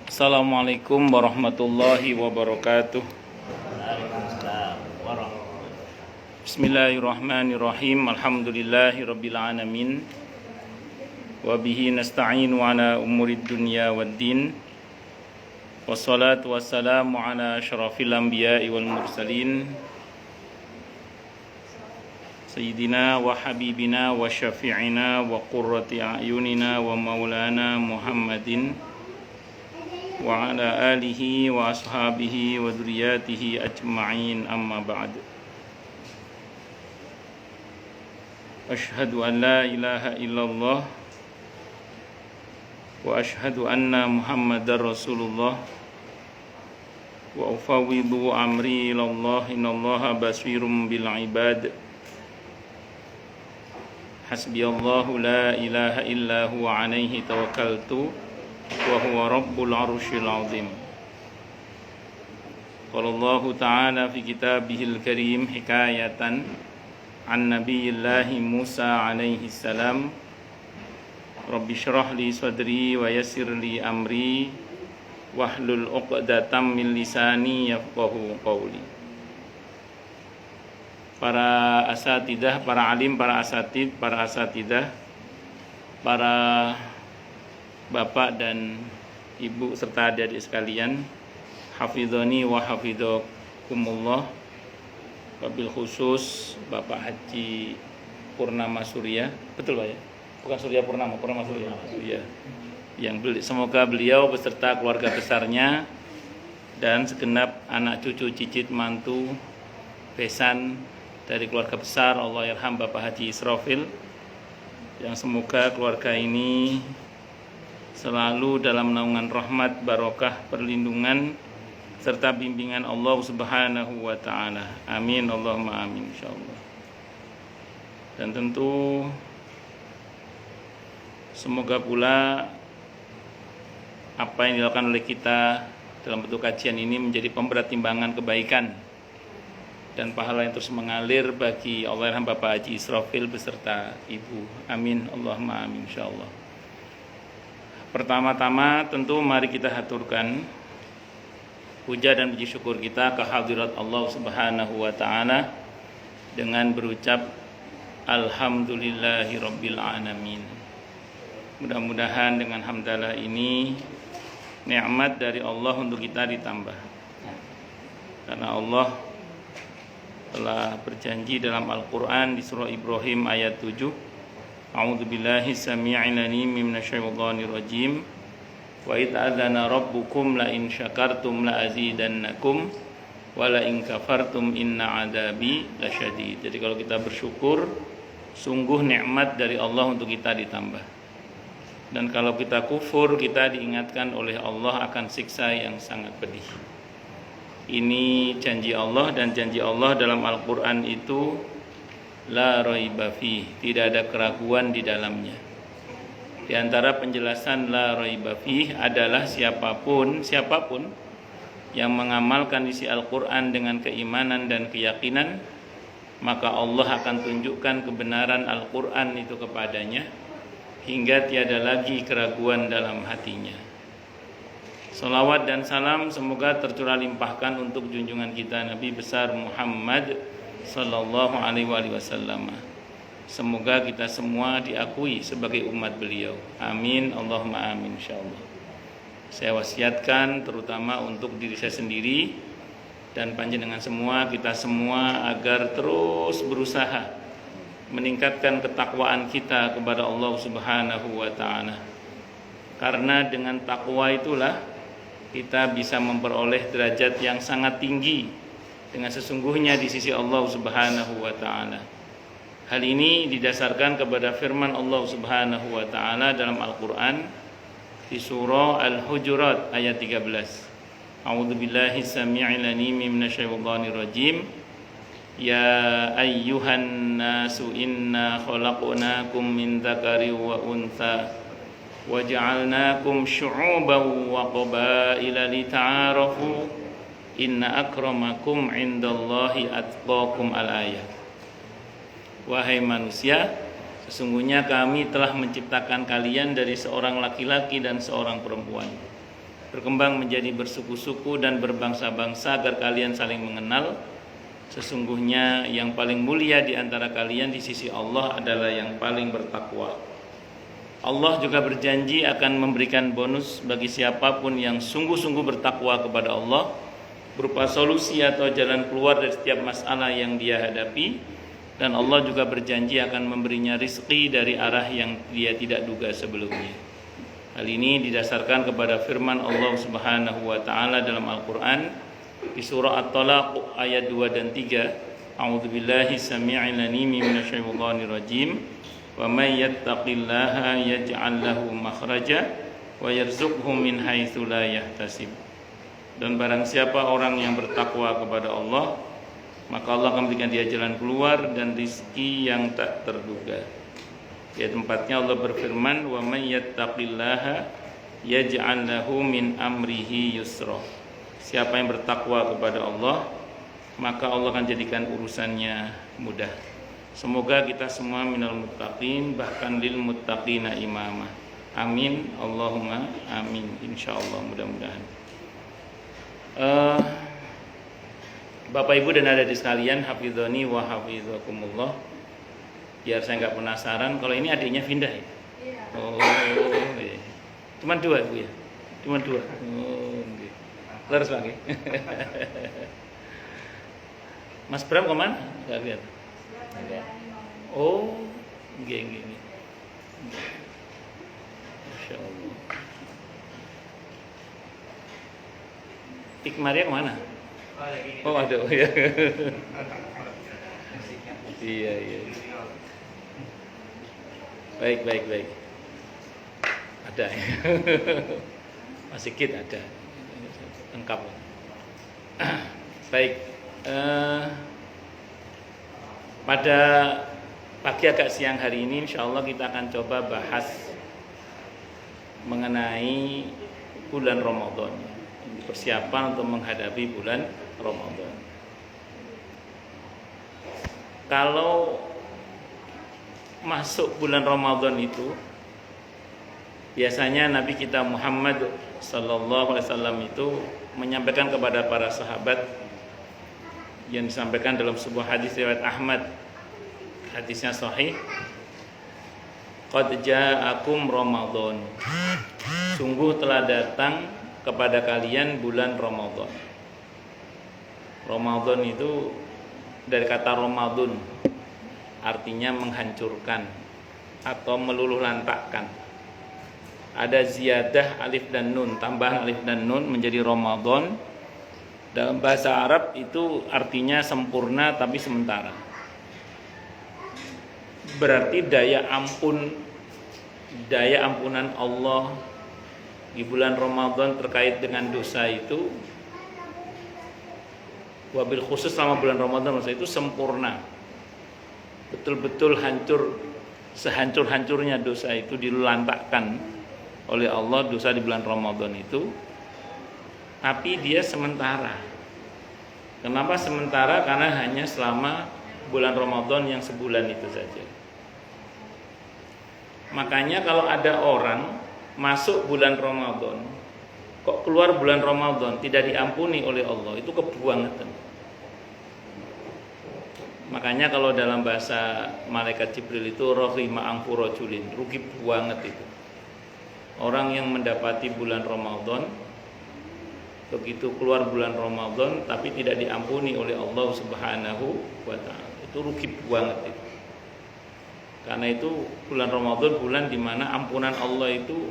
Assalamualaikum warahmatullahi wabarakatuh. Waalaikumsalam warahmatullahi wabarakatuh. Bismillahirrahmanirrahim. Alhamdulillahi rabbil alamin. Wa bihi nasta'inu ala umurid dunya waddin. Wassalatu wassalamu ala asyrafil anbiya'i wal mursalin. Sayyidina wa habibina wa syafi'ina wa qurrati a'yunina wa maulana Muhammadin wa ala alihi wa ashabihi wa dzurriyyatihi ajma'in, amma ba'd. Asyhadu an la ilaha illallah wa asyhadu anna Muhammadar Rasulullah wa ufawwidu amri ilallah innallaha basirum bil ibad. Hasbiyallahu la ilaha illa huwa alaihi tawakkaltu wa huwa rabbul arsyil azim. Qala Allah ta'ala fi kitabihil karim hikayatan an nabiyillahi Musa alaihi salam, Rabbi syrah li sadri wa yassir li amri wahlul 'uqdatam min lisani yafqahu qawli. Para asatidah, para alim, para asatid, para asatidah, para bapak dan ibu serta adik-adik sekalian, hafizani wa hafizakumullah. Wabil khusus Bapak Haji Purnama Surya, betul Pak ya? Bukan Surya Purnama, Purnama Surya. Iya. Semoga beliau beserta keluarga besarnya dan segenap anak cucu cicit mantu besan dari keluarga besar Allahyarham Bapak Haji Israfil, yang semoga keluarga ini selalu dalam naungan rahmat, barokah, perlindungan serta bimbingan Allah Subhanahu wa taala. Amin Allahumma amin insyaallah. Dan tentu semoga pula apa yang dilakukan oleh kita dalam bentuk kajian ini menjadi pemberat timbangan kebaikan dan pahala yang terus mengalir bagi Allahyarham Bapak Haji Israfil beserta ibu. Amin Allahumma amin insyaallah. Pertama-tama tentu mari kita haturkan puja dan puji syukur kita ke hadirat Allah Subhanahu wa taala dengan berucap alhamdulillahi rabbil alamin. Mudah-mudahan dengan hamdalah ini nikmat dari Allah untuk kita ditambah. Karena Allah telah berjanji dalam Al-Qur'an di surah Ibrahim ayat 7, A'udzu billahi samii'il 'alim minasyaitonir rajim. Wa idz adzana rabbukum la in syakartum la azidannakum wa la in kafartum inna 'adzabi lasyadid. Jadi kalau kita bersyukur, sungguh nikmat dari Allah untuk kita ditambah. Dan kalau kita kufur, kita diingatkan oleh Allah akan siksa yang sangat pedih. Ini janji Allah, dan janji Allah dalam Al-Qur'an itu la raiba fi, tidak ada keraguan di dalamnya. Di antara penjelasan la raiba fi adalah siapapun yang mengamalkan isi Al-Qur'an dengan keimanan dan keyakinan, maka Allah akan tunjukkan kebenaran Al-Qur'an itu kepadanya hingga tiada lagi keraguan dalam hatinya. Salawat dan salam semoga tercurah limpahkan untuk junjungan kita Nabi besar Muhammad sallallahu alaihi wasallam. Semoga kita semua diakui sebagai umat beliau. Amin Allahumma amin insyaallah. Saya wasiatkan terutama untuk diri saya sendiri dan panjenengan semua, kita semua, agar terus berusaha meningkatkan ketakwaan kita kepada Allah Subhanahu wa taala. Karena dengan takwa itulah kita bisa memperoleh derajat yang sangat tinggi dengan sesungguhnya di sisi Allah Subhanahu wa taala. Hal ini didasarkan kepada firman Allah Subhanahu wa taala dalam Al-Qur'an di surah Al-Hujurat ayat 13. A'udzu billahi samii'il 'alim minasyaitonir rajim. Ya ayyuhan nasu inna khalaqnakum min dzakarin wa untha waja'alnakum syu'uban wa qabaila lita'arafu inna akramakum 'indallahi atqakum al-ayat. Wahai manusia, sesungguhnya kami telah menciptakan kalian dari seorang laki-laki dan seorang perempuan. berkembang menjadi bersuku-suku dan berbangsa-bangsa agar kalian saling mengenal. Sesungguhnya yang paling mulia di antara kalian di sisi Allah adalah yang paling bertakwa. Allah juga berjanji akan memberikan bonus bagi siapapun yang sungguh-sungguh bertakwa kepada Allah, berupa solusi atau jalan keluar dari setiap masalah yang dia hadapi. Dan Allah juga berjanji akan memberinya rizki dari arah yang dia tidak duga sebelumnya. Hal ini didasarkan kepada firman Allah Subhanahu wa taala dalam Al-Qur'an di surah At-Talaq ayat 2 dan 3. A'udzubillahi samii'il 'aliim minasyaitonir rajim. Wa may yattaqillaha yaj'al lahu makhraja wa yarzuqhu min haitsu la yahtasib. Dan barang siapa orang yang bertakwa kepada Allah, maka Allah akan berikan dia jalan keluar dan rizki yang tak terduga. Di ayat tempatnya Allah berfirman, wa may yattaqillaha yaj'al lahu min amrihi yusra. Siapa yang bertakwa kepada Allah, maka Allah akan jadikan urusannya mudah. Semoga kita semua minal muttaqin, bahkan lil muttaqina imamah. Amin, Allahumma amin. Insyaallah, mudah-mudahan. Bapak Ibu dan adik-adik sekalian, hafizhani wa hafizakumullah. Biar saya nggak penasaran, kalau ini adiknya Findah ya? Iya. Oh, iya. Cuma 2 Bu ya? Cuma 2. Oh, okay. Terus lagi. Mas Bram kemana? Nggak lihat. Oh, nggih. Masya Allah. Ikmaria kemana? Oh ada, oh ya. Iya. Baik. Ada. Masih sedikit ada. Lengkap. Baik. Pada pagi agak siang hari ini insyaallah kita akan coba bahas mengenai bulan Ramadan. Persiapan untuk menghadapi bulan Ramadan. Kalau masuk bulan Ramadan itu biasanya Nabi kita Muhammad sallallahu alaihi wasallam itu menyampaikan kepada para sahabat yang disampaikan dalam sebuah hadis riwayat Ahmad. Hadisnya sahih. Qad ja'akum Ramadan. Sungguh telah datang kepada kalian bulan Ramadan. Ramadan itu dari kata Ramadan, artinya menghancurkan atau meluluh lantakkan. Ada ziyadah alif dan nun, tambahan alif dan nun menjadi Ramadan. Dalam bahasa Arab itu artinya sempurna tapi sementara. Berarti daya ampunan Allah di bulan Ramadan terkait dengan dosa itu, wabil khusus selama bulan Ramadan dosa itu sempurna. Betul-betul hancur, sehancur-hancurnya dosa itu dilantakkan oleh Allah dosa di bulan Ramadan itu. Tapi dia sementara. Kenapa sementara? Karena hanya selama bulan Ramadan yang sebulan itu saja. Makanya kalau ada orang masuk bulan Ramadan, kok keluar bulan Ramadan tidak diampuni oleh Allah, itu kebuangan. Makanya kalau dalam bahasa malaikat Jibril itu rohima angfurojulin, rugi banget itu. Orang yang mendapati bulan Ramadan, begitu keluar bulan Ramadan tapi tidak diampuni oleh Allah Subhanahu wa taala, itu rugi banget itu. Karena itu bulan Ramadan bulan di mana ampunan Allah itu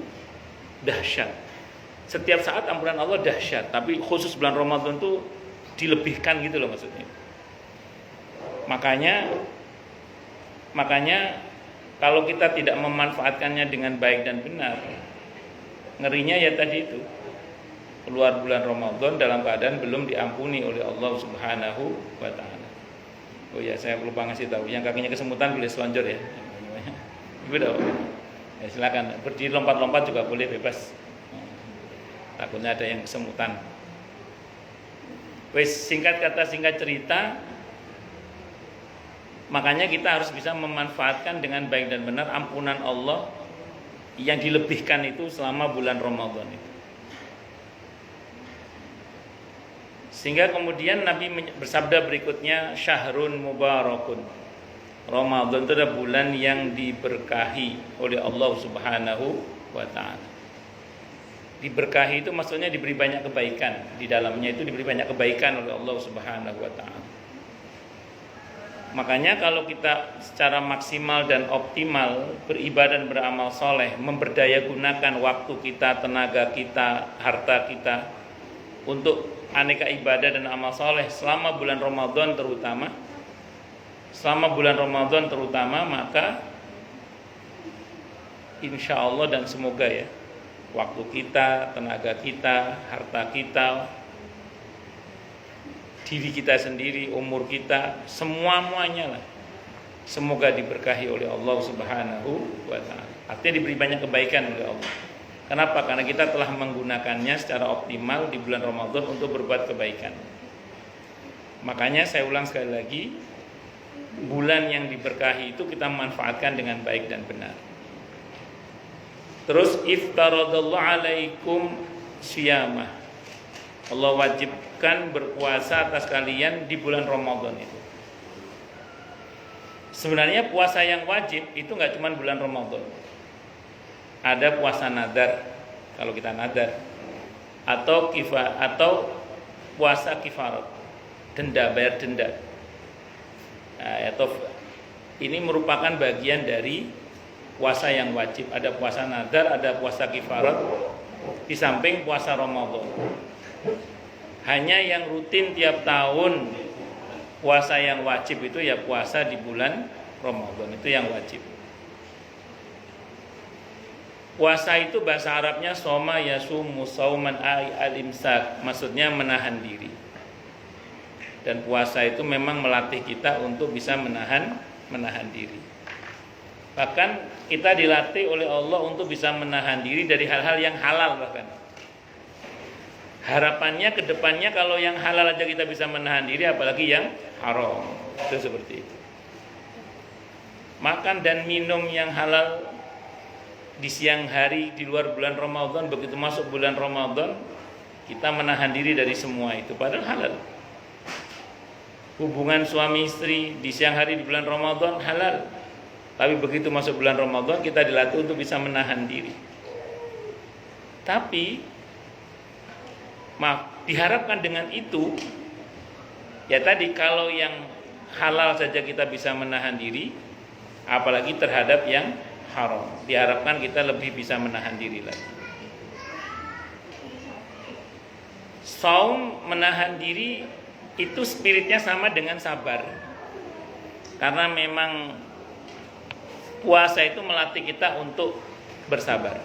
dahsyat. Setiap saat ampunan Allah dahsyat, tapi khusus bulan Ramadan itu dilebihkan gitu loh maksudnya. Makanya kalau kita tidak memanfaatkannya dengan baik dan benar, ngerinya ya tadi itu. Keluar bulan Ramadan dalam keadaan belum diampuni oleh Allah Subhanahu wa taala. Oh ya, saya lupa ngasih tahu, yang kakinya kesemutan boleh selonjor ya. Ibu dong. Ya silakan, berdiri lompat-lompat juga boleh, bebas. Takutnya ada yang kesemutan. Wes, singkat kata singkat cerita, makanya kita harus bisa memanfaatkan dengan baik dan benar ampunan Allah yang dilebihkan itu selama bulan Ramadan itu. Sehingga kemudian Nabi bersabda berikutnya, syahrun mubarakun. Ramadan itu adalah bulan yang diberkahi oleh Allah Subhanahu wa taala. Diberkahi itu maksudnya diberi banyak kebaikan. Di dalamnya itu diberi banyak kebaikan oleh Allah Subhanahu wa taala. Makanya kalau kita secara maksimal dan optimal beribadah dan beramal soleh, memberdaya gunakan waktu kita, tenaga kita, harta kita untuk aneka ibadah dan amal soleh selama bulan Ramadan terutama, maka insya Allah dan semoga ya, waktu kita, tenaga kita, harta kita, diri kita sendiri, umur kita, semuanya lah, semoga diberkahi oleh Allah Subhanahu wa taala. Artinya diberi banyak kebaikan oleh Allah. Kenapa? Karena kita telah menggunakannya secara optimal di bulan Ramadan untuk berbuat kebaikan. Makanya saya ulang sekali lagi, bulan yang diberkahi itu kita manfaatkan dengan baik dan benar. Terus iftaradallahu alaikum syiyamah. Allah wajibkan berpuasa atas kalian di bulan Ramadan itu. Sebenarnya puasa yang wajib itu nggak cuma bulan Ramadan. Ada puasa nadar kalau kita nadar, atau puasa kifarat, bayar denda. Atau ini merupakan bagian dari puasa yang wajib. Ada puasa nadar, ada puasa kifarat, di samping puasa Ramadan. Hanya yang rutin tiap tahun puasa yang wajib itu ya puasa di bulan Ramadan, itu yang wajib. Puasa itu bahasa Arabnya soma yasumu sauman al-imsak, maksudnya menahan diri. Dan puasa itu memang melatih kita untuk bisa menahan diri. Bahkan kita dilatih oleh Allah untuk bisa menahan diri dari hal-hal yang halal bahkan. Harapannya ke depannya kalau yang halal aja kita bisa menahan diri, apalagi yang haram. Itu seperti itu. Makan dan minum yang halal di siang hari di luar bulan Ramadan, begitu masuk bulan Ramadan kita menahan diri dari semua itu, padahal halal. Hubungan suami istri di siang hari di bulan Ramadan halal, tapi begitu masuk bulan Ramadan kita dilatih untuk bisa menahan diri. Tapi diharapkan dengan itu, ya tadi kalau yang halal saja kita bisa menahan diri, apalagi terhadap yang haram. Diharapkan kita lebih bisa menahan diri lagi. Saum, menahan diri, itu spiritnya sama dengan sabar. Karena memang puasa itu melatih kita untuk bersabar.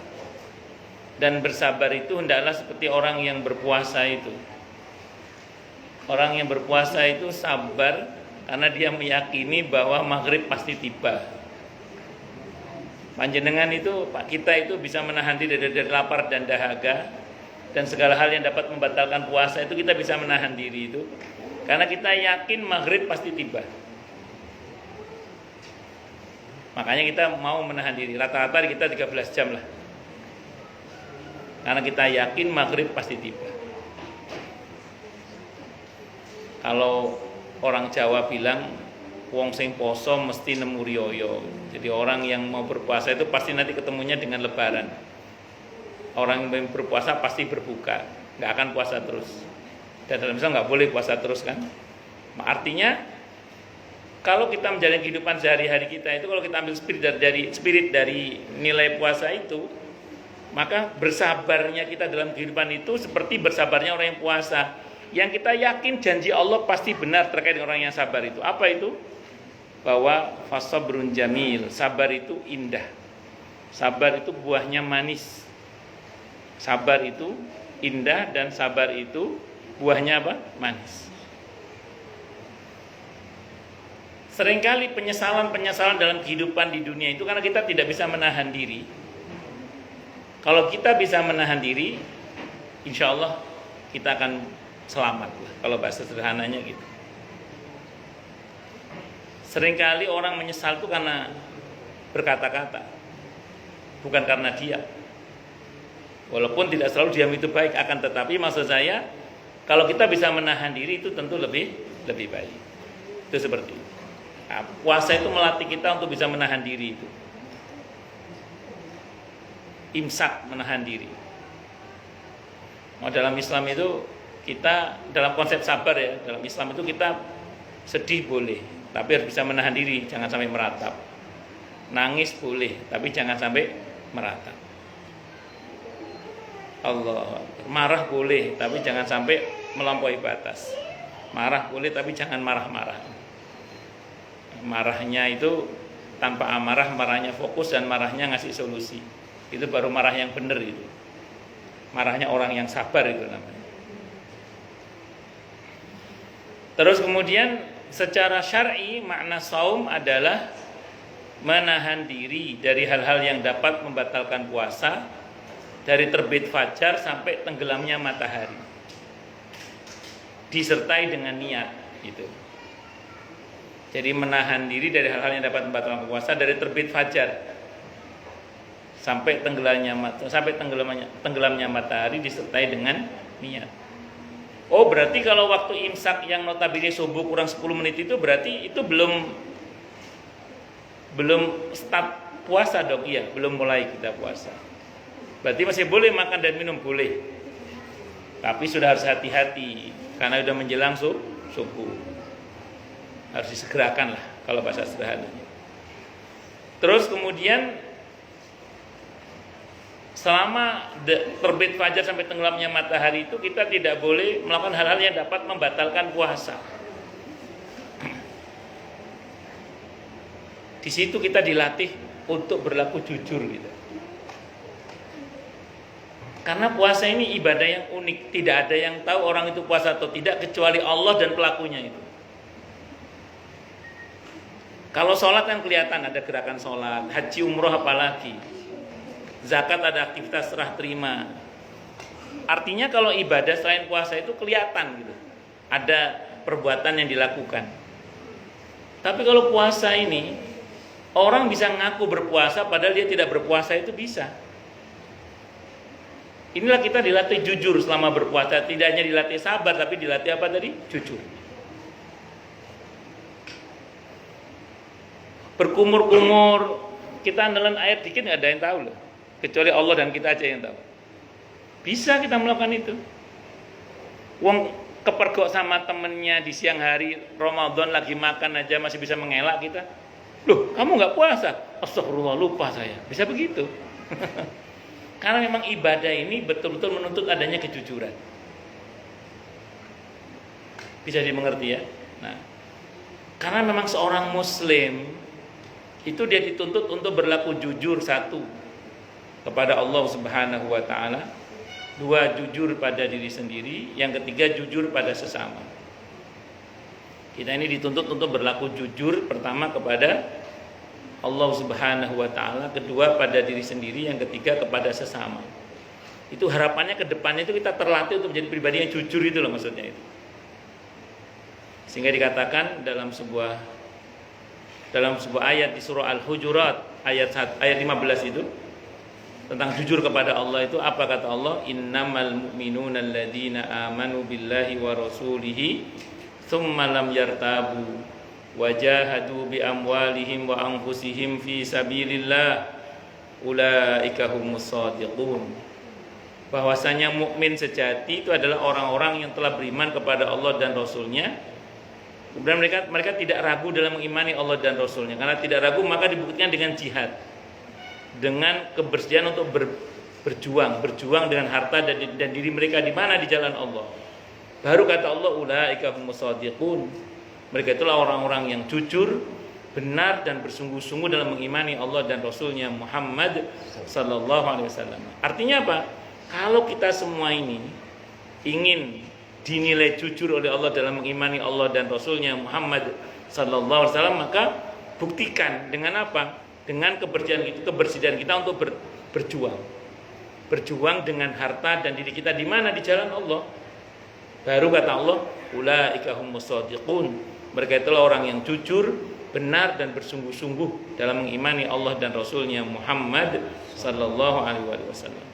Dan bersabar itu hendaklah seperti orang yang berpuasa itu. Orang yang berpuasa itu sabar karena dia meyakini bahwa maghrib pasti tiba. Panjenengan itu, kita itu bisa menahan diri dari lapar dan dahaga, dan segala hal yang dapat membatalkan puasa itu kita bisa menahan diri itu karena kita yakin maghrib pasti tiba. Makanya kita mau menahan diri. Rata-rata kita 13 jam lah, karena kita yakin maghrib pasti tiba. Kalau orang Jawa bilang wong sing poso mesti nemu riyo. Jadi orang yang mau berpuasa itu pasti nanti ketemunya dengan lebaran. Orang yang berpuasa pasti berbuka, nggak akan puasa terus. Dan dalam Islam nggak boleh puasa terus kan. Artinya kalau kita menjalani kehidupan sehari-hari kita itu, kalau kita ambil spirit dari nilai puasa itu, maka bersabarnya kita dalam kehidupan itu seperti bersabarnya orang yang puasa, yang kita yakin janji Allah pasti benar terkait dengan orang yang sabar itu. Apa itu? Bahwa fasabrun jamil, sabar itu indah, sabar itu buahnya manis, sabar itu indah, dan sabar itu buahnya apa? Manis. Seringkali penyesalan dalam kehidupan di dunia itu karena kita tidak bisa menahan diri. Kalau kita bisa menahan diri, insya Allah kita akan selamat lah, kalau bahasa sederhananya gitu. Seringkali orang menyesal itu karena berkata-kata, bukan karena diam. Walaupun tidak selalu diam itu baik, akan tetapi maksud saya Kalau kita bisa menahan diri itu tentu lebih baik. Itu seperti itu. Nah, puasa itu melatih kita untuk bisa menahan diri itu. Imsak, menahan diri. Dalam Islam itu kita, dalam konsep sabar ya, dalam Islam itu kita sedih boleh, tapi harus bisa menahan diri, jangan sampai meratap. Nangis boleh, tapi jangan sampai meratap. Allah, marah boleh, tapi jangan sampai melampaui batas. Marah boleh, tapi jangan marah-marah. Marahnya itu tanpa amarah, marahnya fokus, dan marahnya ngasih solusi. Itu baru marah yang benar itu. Marahnya orang yang sabar itu namanya. Terus kemudian secara syar'i makna saum adalah menahan diri dari hal-hal yang dapat membatalkan puasa, dari terbit fajar sampai tenggelamnya matahari, disertai dengan niat gitu. Jadi menahan diri dari hal-hal yang dapat membatalkan puasa dari terbit fajar sampai tenggelamnya matahari disertai dengan niat. Oh, berarti kalau waktu imsak yang notabene subuh kurang 10 menit itu berarti itu belum start puasa dong. Iya, belum mulai kita puasa. Berarti masih boleh makan dan minum, boleh. Tapi sudah harus hati-hati karena sudah menjelang subuh. Harus disegerakan lah kalau bahasa sederhananya. Terus kemudian selama terbit fajar sampai tenggelamnya matahari itu kita tidak boleh melakukan hal-hal yang dapat membatalkan puasa. Di situ kita dilatih untuk berlaku jujur gitu. Karena puasa ini ibadah yang unik, tidak ada yang tahu orang itu puasa atau tidak kecuali Allah dan pelakunya itu. Kalau sholat kan kelihatan ada gerakan sholat, haji umroh apalagi, zakat ada aktivitas serah terima. Artinya kalau ibadah selain puasa itu kelihatan gitu, ada perbuatan yang dilakukan. Tapi kalau puasa ini, orang bisa ngaku berpuasa padahal dia tidak berpuasa, itu bisa. Inilah kita dilatih jujur selama berpuasa. Tidak hanya dilatih sabar, tapi dilatih apa tadi? Jujur. Berkumur-kumur, kita nelan air dikit nggak ada yang tahu loh, kecuali Allah dan kita aja yang tahu. Bisa kita melakukan itu. Wong kepergok sama temennya di siang hari Ramadan lagi makan aja masih bisa mengelak kita. Loh, kamu nggak puasa? Astagfirullah, lupa saya. Bisa begitu. Karena memang ibadah ini betul-betul menuntut adanya kejujuran. Bisa dimengerti ya? Nah, karena memang seorang muslim itu dia dituntut untuk berlaku jujur, satu kepada Allah Subhanahu wa taala, dua jujur pada diri sendiri, yang ketiga jujur pada sesama. Kita ini dituntut untuk berlaku jujur, pertama kepada Allah Subhanahu wa taala, kedua pada diri sendiri, yang ketiga kepada sesama. Itu harapannya ke depannya itu kita terlatih untuk menjadi pribadi yang jujur, itu loh maksudnya itu. Sehingga dikatakan dalam sebuah ayat di surah Al-Hujurat ayat 15 itu tentang jujur kepada Allah itu apa kata Allah? Innamal mu'minuna alladzina amanu billahi wa rasulihi tsumma lam yartabu wajahadu bi amwalihim wa anfusihim fi sabilillah ulaika humus shadiqun. Bahwasanya mukmin sejati itu adalah orang-orang yang telah beriman kepada Allah dan Rasulnya. Kemudian mereka tidak ragu dalam mengimani Allah dan Rasulnya. Karena tidak ragu maka dibuktikan dengan jihad, dengan kebersihan untuk berjuang dengan harta dan diri mereka di mana? Di jalan Allah. Baru kata Allah ulaika humus shadiqun. Mereka itulah orang-orang yang jujur, benar dan bersungguh-sungguh dalam mengimani Allah dan Rasulnya Muhammad sallallahu alaihi wasallam. Artinya apa? Kalau kita semua ini ingin dinilai jujur oleh Allah dalam mengimani Allah dan Rasulnya Muhammad sallallahu alaihi wasallam, maka buktikan dengan apa? Dengan kebersihan kita untuk berjuang dengan harta dan diri kita di mana? Di jalan Allah. Baru kata Allah ulaika humus shadiqun. Mereka itulah orang yang jujur, benar dan bersungguh-sungguh dalam mengimani Allah dan Rasulnya Muhammad sallallahu alaihi wasallam.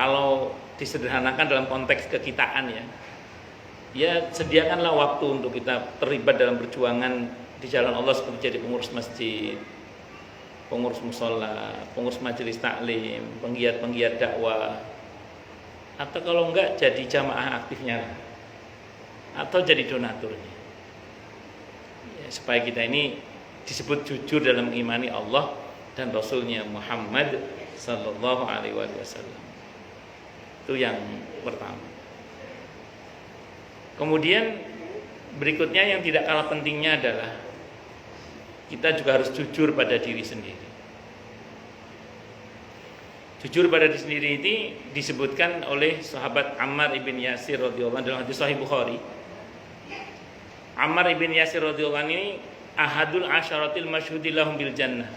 kalau disederhanakan dalam konteks kekitaan ya sediakanlah waktu untuk kita terlibat dalam perjuangan di jalan Allah seperti jadi pengurus masjid, pengurus musola, pengurus majelis taklim, penggiat-penggiat dakwah, atau kalau enggak jadi jamaah aktifnya atau jadi donaturnya ya, supaya kita ini disebut jujur dalam mengimani Allah dan Rasulnya Muhammad Sallallahu Alaihi Wasallam. Itu yang pertama. Kemudian berikutnya yang tidak kalah pentingnya adalah kita juga harus jujur pada diri sendiri. Jujur pada diri sendiri ini disebutkan oleh sahabat Ammar ibn Yasir radhiyallahu anhu dalam hadis Sahih Bukhari. Ammar ibn Yasir radhiyallahu anhu ini ahadul asyaratil masyhudi lahum bil jannah.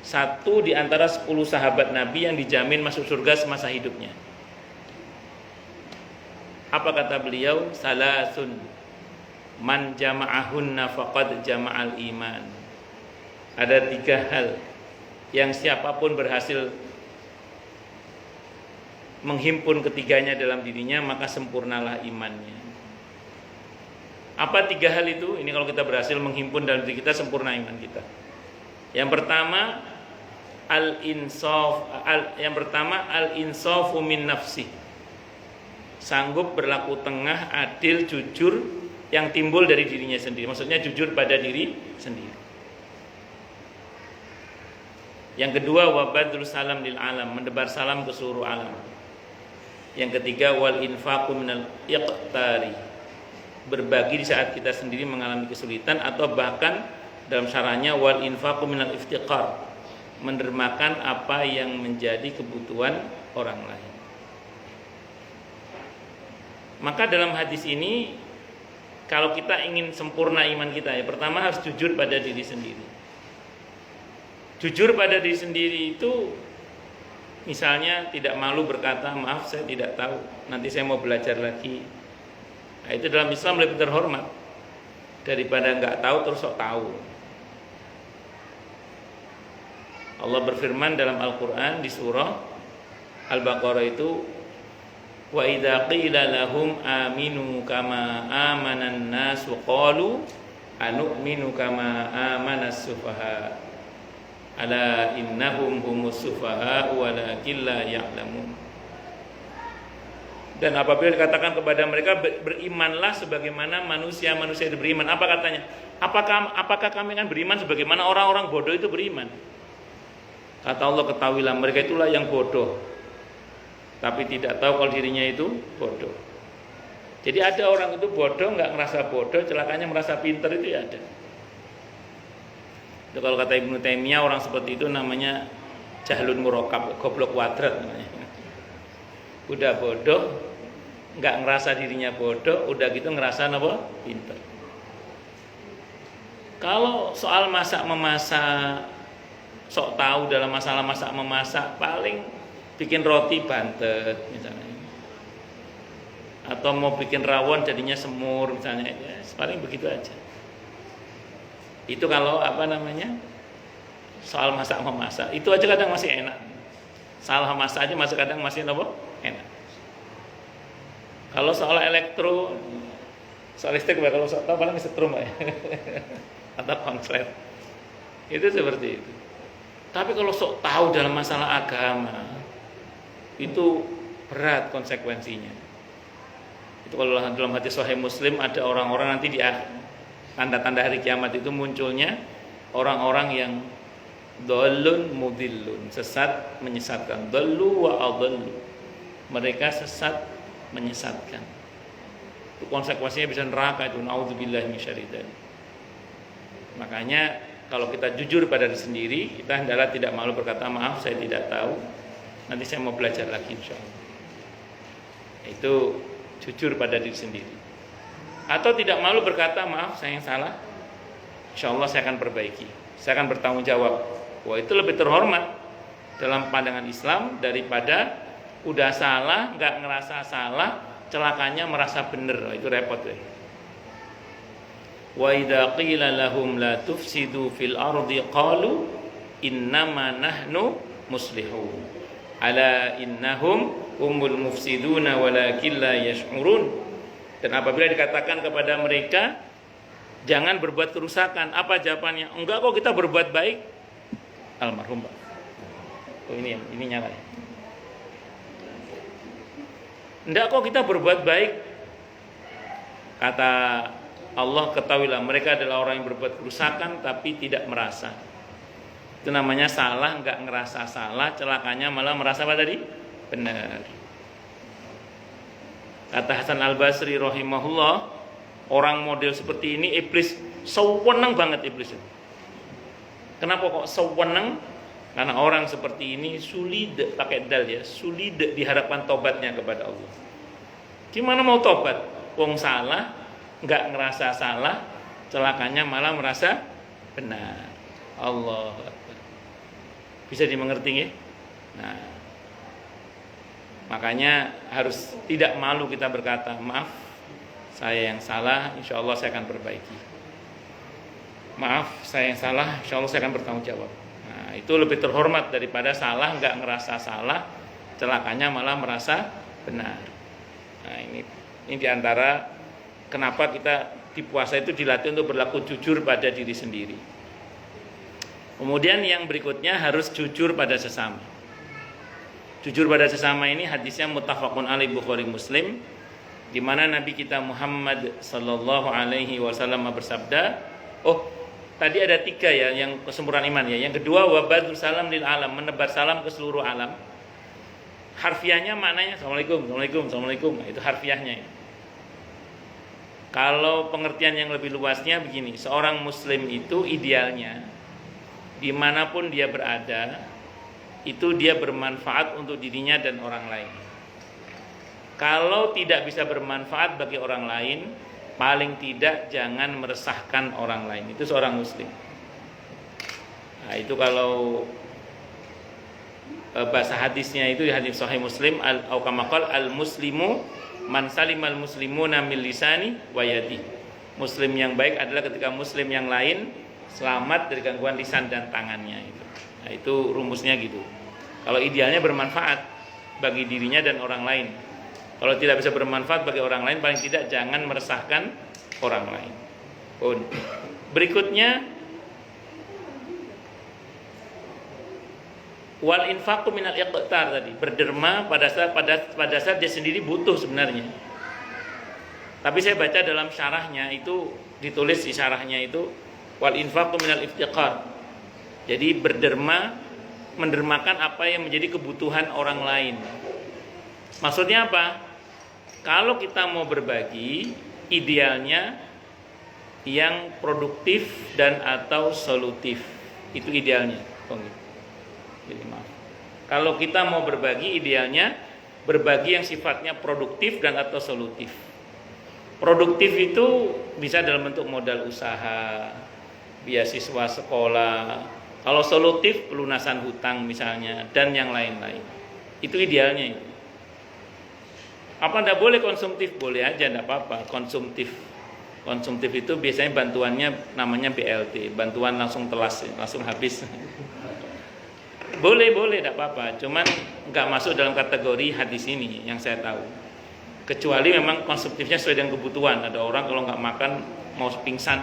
Satu di antara 10 sahabat Nabi yang dijamin masuk surga semasa hidupnya. Apa kata beliau? Salasun man jama'ahunna faqad jama'al iman. Ada 3 hal yang siapapun berhasil menghimpun ketiganya dalam dirinya maka sempurnalah imannya. Apa 3 hal itu? Ini kalau kita berhasil menghimpun dalam diri kita, sempurna iman kita. Yang pertama al-insafu min nafsi. Sanggup berlaku tengah, adil, jujur yang timbul dari dirinya sendiri. Maksudnya jujur pada diri sendiri. Yang kedua wabadul salam lil alam, mendebar salam ke seluruh alam. Yang ketiga wal infaqu minal iqtari, berbagi di saat kita sendiri mengalami kesulitan, atau bahkan dalam syarahnya wal infaqu minal iftiqar, mendermakan apa yang menjadi kebutuhan orang lain. Maka dalam hadis ini kalau kita ingin sempurna iman kita ya pertama harus jujur pada diri sendiri. Jujur pada diri sendiri itu misalnya tidak malu berkata maaf saya tidak tahu, nanti saya mau belajar lagi. Nah, itu dalam Islam lebih terhormat daripada nggak tahu terus sok tahu. Allah berfirman dalam Al-Quran di surah Al-Baqarah itu, wa idza qila lahum aminu kama amanan nasu qalu anu'minu kama amanas sufaha ala innahum humus sufaha walakin la ya'lamun. Dan apabila dikatakan kepada mereka berimanlah sebagaimana manusia-manusia itu beriman, apa katanya? Apakah kami akan beriman sebagaimana orang-orang bodoh itu beriman? Kata Allah, ketahuilah mereka itulah yang bodoh, tapi tidak tahu kalau dirinya itu bodoh. Jadi ada orang itu bodoh nggak ngerasa bodoh, celakanya merasa pintar, itu ya ada. Itu kalau kata Ibnu Taimiyah, orang seperti itu namanya jahlun murakkab, goblok kuadrat namanya. Udah bodoh, nggak ngerasa dirinya bodoh, udah gitu ngerasa apa? Pintar. Kalau soal masak memasak, sok tahu dalam masalah masak memasak, paling bikin roti bantet misalnya, atau mau bikin rawon jadinya semur misalnya, ya, paling begitu aja. Itu kalau soal masak memasak, itu aja kadang masih enak. Salah masak aja masih kadang masih enak. Kalau soal elektro, soal listrik, kalau sok tahu paling setrum ya. Atau konslet, itu seperti itu. Tapi kalau sok tahu dalam masalah agama, itu berat konsekuensinya. Itu kalau dalam hadis Sahih Muslim, ada orang-orang nanti di tanda-tanda hari kiamat itu munculnya orang-orang yang dhalun mudhillun, sesat menyesatkan. Dhallu wa adhallu, mereka sesat menyesatkan. Itu konsekuensinya bisa neraka itu, naudzubillahi minasyarri dzalik. Makanya kalau kita jujur pada diri sendiri, kita hendaklah tidak malu berkata maaf saya tidak tahu, nanti saya mau belajar lagi insyaallah. Itu jujur pada diri sendiri. Atau tidak malu berkata maaf saya yang salah, insyaallah saya akan perbaiki, saya akan bertanggung jawab. Wah, itu lebih terhormat dalam pandangan Islam daripada udah salah nggak ngerasa salah, celakanya merasa benar. Itu repot ya. Wa idza qila lahum la tufsidu fil ardi qalu innama nahnu muslihun ala innahum humul mufsiduna walakin la yash'urun. Dan apabila dikatakan kepada mereka jangan berbuat kerusakan, apa jawabannya? Enggak kok, kita berbuat baik. Almarhum Pak. Oh ini nyala ya. Enggak kok, kita berbuat baik. Kata Allah, ketahuilah mereka adalah orang yang berbuat kerusakan tapi tidak merasa. Itu namanya salah, enggak ngerasa salah, celakanya malah merasa apa tadi? Benar. Kata Hasan Al-Basri rahimahullah, orang model seperti ini iblis sewenang banget iblis. Kenapa kok sewenang? Karena orang seperti ini sulit, pakai dal ya, sulit diharapkan tobatnya kepada Allah. Gimana mau tobat? Wong salah, enggak ngerasa salah, celakanya malah merasa benar. Allah Akbar. Bisa dimengerti ya? Nah, makanya harus tidak malu kita berkata, maaf, saya yang salah, insya Allah saya akan perbaiki. Maaf, saya yang salah, insya Allah saya akan bertanggung jawab. Nah, itu lebih terhormat daripada salah, nggak ngerasa salah, celakanya malah merasa benar. Nah, ini diantara kenapa kita di puasa itu dilatih untuk berlaku jujur pada diri sendiri. Kemudian yang berikutnya harus jujur pada sesama. Jujur pada sesama ini hadisnya muttafaqun alaih Bukhari Muslim, di mana Nabi kita Muhammad sallallahu alaihi wasallam bersabda, tadi ada 3 ya yang kesempurnaan iman ya. Yang kedua wabadul salam lil alam, menebar salam ke seluruh alam. Harfiahnya maknanya assalamualaikum, assalamualaikum, assalamualaikum. Itu harfiahnya. Kalau pengertian yang lebih luasnya begini, seorang muslim itu idealnya dimanapun dia berada, itu dia bermanfaat untuk dirinya dan orang lain. Kalau tidak bisa bermanfaat bagi orang lain, paling tidak jangan meresahkan orang lain. Itu seorang muslim. Nah, itu kalau bahasa hadisnya itu hadis sahih Muslim, au kama qala al muslimu man salimal muslimuna min lisani wa yadi. Muslim yang baik adalah ketika muslim yang lain selamat dari gangguan lisan dan tangannya itu. Nah, itu rumusnya gitu. Kalau idealnya bermanfaat bagi dirinya dan orang lain. Kalau tidak bisa bermanfaat bagi orang lain, paling tidak jangan meresahkan orang lain. Berikutnya wal infaqu minal iqtar tadi, berderma pada saat dia sendiri butuh sebenarnya. Tapi saya baca dalam syarahnya itu ditulis di syarahnya itu wal infaqu minal iftiqar. Jadi berderma, mendermakan apa yang menjadi kebutuhan orang lain. Maksudnya apa? Kalau kita mau berbagi, idealnya yang produktif dan atau solutif. Itu idealnya. Jadi maaf. Kalau kita mau berbagi, idealnya berbagi yang sifatnya produktif dan atau solutif. Produktif itu bisa dalam bentuk modal usaha, beasiswa sekolah. Kalau solutif pelunasan hutang misalnya dan yang lain-lain. Itu idealnya itu. Apa enggak boleh konsumtif? Boleh aja, enggak apa-apa. Konsumtif itu biasanya bantuannya namanya BLT, bantuan langsung telas, langsung habis. Boleh, enggak apa-apa. Cuman enggak masuk dalam kategori hadis ini yang saya tahu. Kecuali memang konsumtifnya sesuai dengan kebutuhan. Ada orang kalau enggak makan mau pingsan,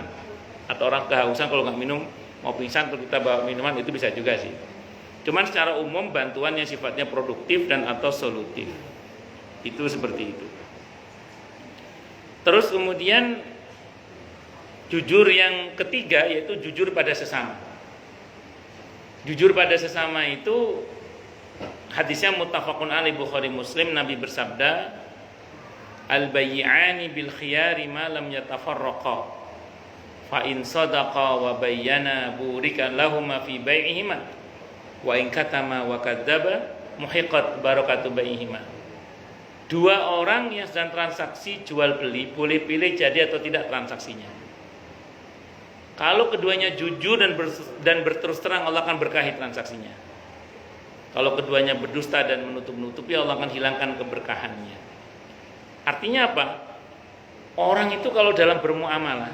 atau orang kehausan kalau enggak minum mau pingsan, terus kita bawa minuman, itu bisa juga sih. Cuman secara umum bantuan yang sifatnya produktif dan atau solutif. Itu seperti itu. Terus kemudian jujur yang ketiga yaitu jujur pada sesama. Jujur pada sesama itu hadisnya muttafaqun alaih Bukhari Muslim, Nabi bersabda, al-bay'ani bil khiyari ma lam yatafarraqa fa in sadaqa wa bayyana burika lahumma fi bai'ihima wa in katama wa kadzaba muhiqat barakatu bai'ihima. 2 orang yang sedang transaksi jual beli boleh pilih jadi atau tidak transaksinya. Kalau keduanya jujur dan berterus terang, Allah akan berkahi transaksinya. Kalau keduanya berdusta dan menutup-nutupi, Allah akan hilangkan keberkahannya. Artinya apa? Orang itu kalau dalam bermuamalah,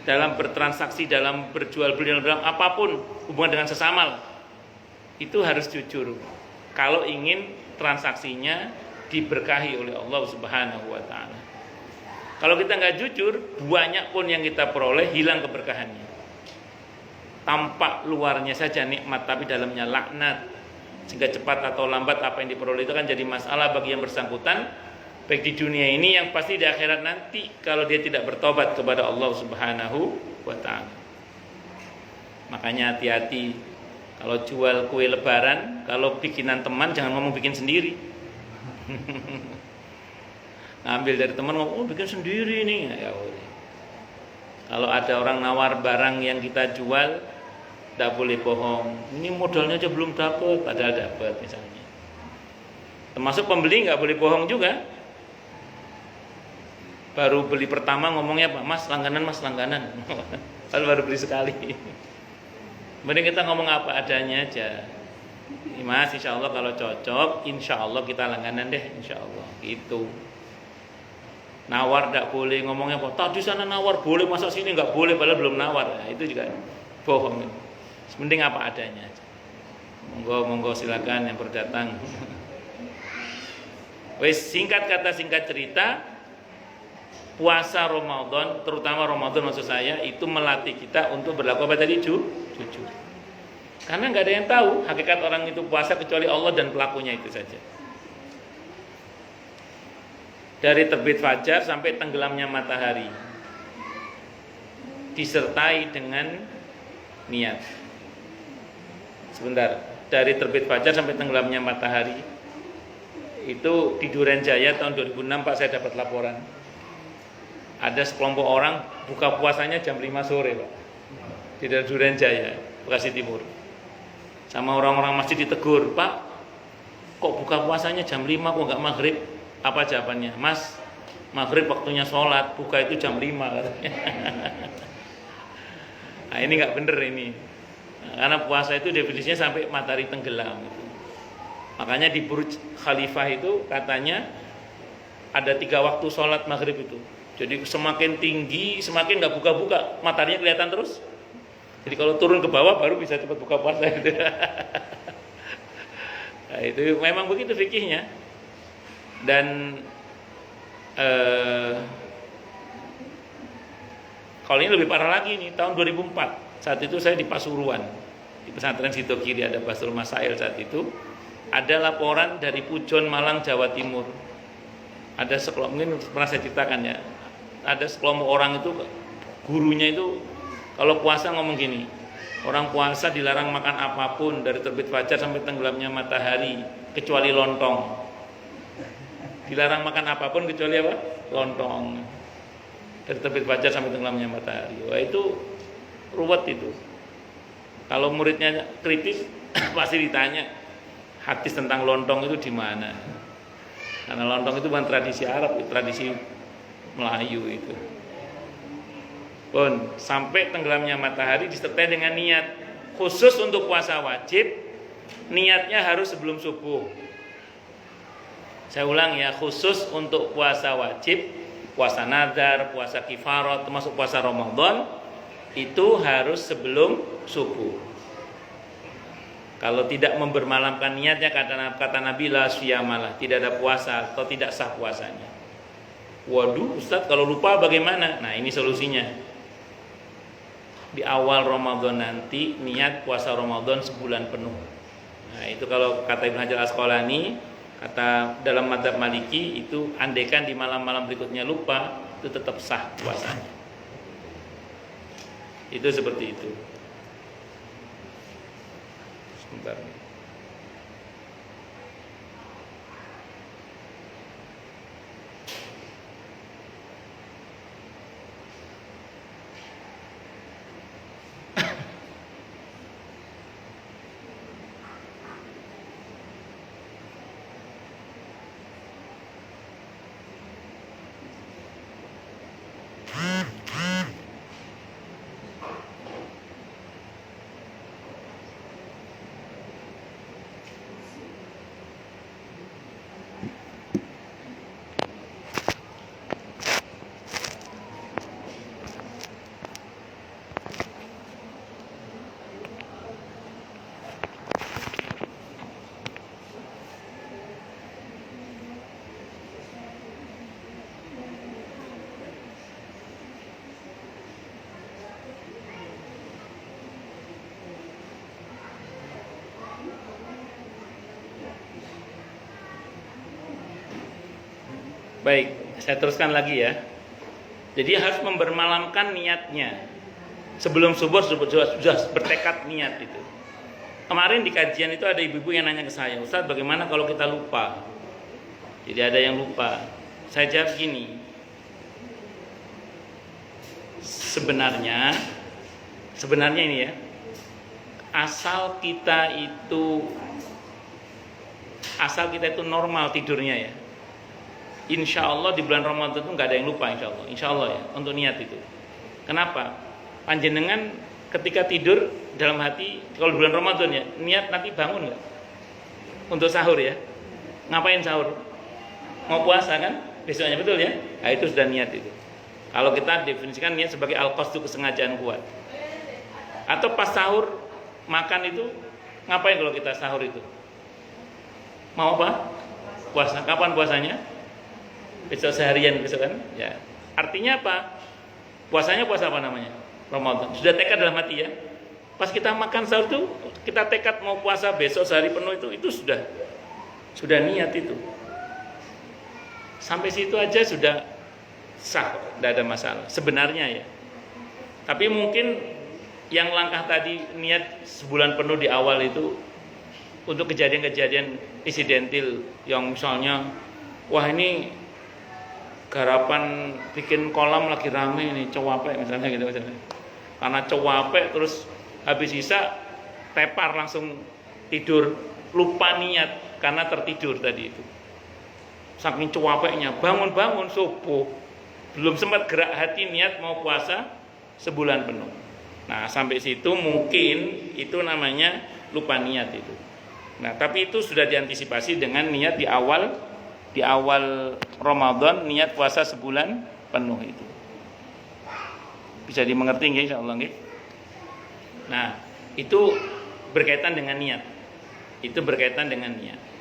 dalam bertransaksi, dalam berjual beli, dalam apapun hubungan dengan sesama, itu harus jujur. Kalau ingin transaksinya diberkahi oleh Allah Subhanahu wa taala. Kalau kita nggak jujur, banyak pun yang kita peroleh hilang keberkahannya. Tampak luarnya saja nikmat, tapi dalamnya laknat. Sehingga cepat atau lambat apa yang diperoleh itu kan jadi masalah bagi yang bersangkutan, baik di dunia ini yang pasti di akhirat nanti kalau dia tidak bertobat kepada Allah Subhanahu wa taala. Makanya hati-hati kalau jual kue lebaran, kalau bikinan teman jangan ngomong bikin sendiri. Ngambil dari teman ngomong, oh bikin sendiri nih. Ya udah. Kalau ada orang nawar barang yang kita jual, tidak boleh bohong. Ini modalnya aja belum dapat, padahal dapat misalnya. Termasuk pembeli nggak boleh bohong juga. Baru beli pertama ngomongnya Pak, Mas langganan, Mas langganan. Padahal baru beli sekali. Mending kita ngomong apa adanya aja. Mas, insya Allah kalau cocok, insya Allah kita langganan deh, insya Allah. Gitu. Nawar tidak boleh, ngomongnya apa? Tadi sana nawar boleh, masa sini nggak boleh, padahal belum nawar. Nah, itu juga bohong. Mending apa adanya aja. Monggo silakan yang berdatang. Wes, singkat kata singkat cerita, puasa Ramadan, terutama Ramadan maksud saya, itu melatih kita untuk berlaku apa tadi? Jujur. Karena nggak ada yang tahu hakikat orang itu puasa kecuali Allah dan pelakunya itu saja. Dari terbit fajar sampai tenggelamnya matahari disertai dengan niat. Sebentar, dari terbit fajar sampai tenggelamnya matahari itu di Duren Jaya tahun 2006 Pak, saya dapat laporan. Ada sekelompok orang buka puasanya jam 5 sore Pak, di Duren Jaya, Bekasi Timur. Sama orang-orang masjid ditegur, Pak kok buka puasanya jam 5 kok nggak maghrib? Apa jawabannya? Mas, maghrib waktunya sholat, buka itu jam 5 katanya. Nah ini nggak bener ini. Nah, karena puasa itu definisinya sampai matahari tenggelam gitu. Makanya di Burj Khalifah itu katanya ada 3 waktu sholat maghrib itu. Jadi semakin tinggi, semakin nggak buka-buka, mataharinya kelihatan terus. Jadi kalau turun ke bawah baru bisa cepat buka puasa gitu. Nah, itu memang begitu fikihnya. Dan kalau ini lebih parah lagi nih, tahun 2004 saat itu saya di Pasuruan, di pesantren Sidokiri, ada Basul Masail. Saat itu ada laporan dari Pujon, Malang, Jawa Timur. Ada sekelompok, mungkin pernah saya ceritakan ya, ada sekelompok orang itu, gurunya itu kalau puasa ngomong gini, orang puasa dilarang makan apapun dari terbit fajar sampai tenggelamnya matahari kecuali lontong. Dilarang makan apapun kecuali apa? Lontong. Dari terbit fajar sampai tenggelamnya matahari. Wah itu ruwet itu. Kalau muridnya kritis pasti ditanya hadis tentang lontong itu di mana? Karena lontong itu bukan tradisi Arab, itu tradisi Melayu itu. Pun sampai tenggelamnya matahari disertai dengan niat. Khusus untuk puasa wajib, niatnya harus sebelum subuh. Saya ulang ya, khusus untuk puasa wajib, puasa nadar, puasa kifarat, termasuk puasa Ramadan, itu harus sebelum subuh. Kalau tidak membermalamkan niatnya, kata Nabi la syiyamalah, tidak ada puasa atau tidak sah puasanya. Waduh Ustadz, kalau lupa bagaimana? Nah ini solusinya. Di awal Ramadan nanti niat puasa Ramadan sebulan penuh. Nah itu kalau kata Ibnu Hajar Asqalani, kata dalam madzhab Maliki itu andaikan di malam-malam berikutnya lupa, itu tetap sah puasanya. Itu seperti itu. Sebentar. Baik, saya teruskan lagi ya. Jadi harus membermalamkan niatnya. Sebelum subuh sudah bertekad niat itu. Kemarin di kajian itu ada ibu-ibu yang nanya ke saya, Ustaz bagaimana kalau kita lupa? Jadi ada yang lupa. Saya jawab gini. Sebenarnya ini ya, asal kita itu normal tidurnya ya, insya Allah di bulan Ramadan itu nggak ada yang lupa, insya Allah ya, untuk niat itu. Kenapa? Panjenengan ketika tidur dalam hati, kalau bulan Ramadan ya, niat nanti bangun nggak untuk sahur ya? Ngapain sahur? Mau puasa kan? Besoknya, betul ya? Nah, itu sudah niat itu. Kalau kita definisikan niat sebagai al-qasdu, kesengajaan kuat. Atau pas sahur makan itu, ngapain kalau kita sahur itu? Mau apa? Puasa. Kapan puasanya? Besok seharian besok kan? Ya. Artinya apa? Puasanya puasa apa namanya? Ramadan. Sudah tekad dalam hati ya. Pas kita makan sahur itu, kita tekad mau puasa besok sehari penuh itu sudah niat itu. Sampai situ aja sudah sah, tidak ada masalah sebenarnya ya. Tapi mungkin yang langkah tadi niat sebulan penuh di awal itu untuk kejadian-kejadian insidentil yang misalnya, wah ini garapan bikin kolam lagi rame ini, cowapek misalnya gitu misalnya. Karena cowapek terus habis sisa tepar langsung tidur, lupa niat karena tertidur tadi itu. Saking cowapeknya bangun-bangun subuh belum sempat gerak hati niat mau puasa sebulan penuh. Nah sampai situ mungkin itu namanya lupa niat itu. Nah tapi itu sudah diantisipasi dengan niat di awal Ramadan, niat puasa sebulan penuh itu. Bisa dimengerti nggih insyaallah nggih. Nah itu berkaitan dengan niat. Itu berkaitan dengan niat.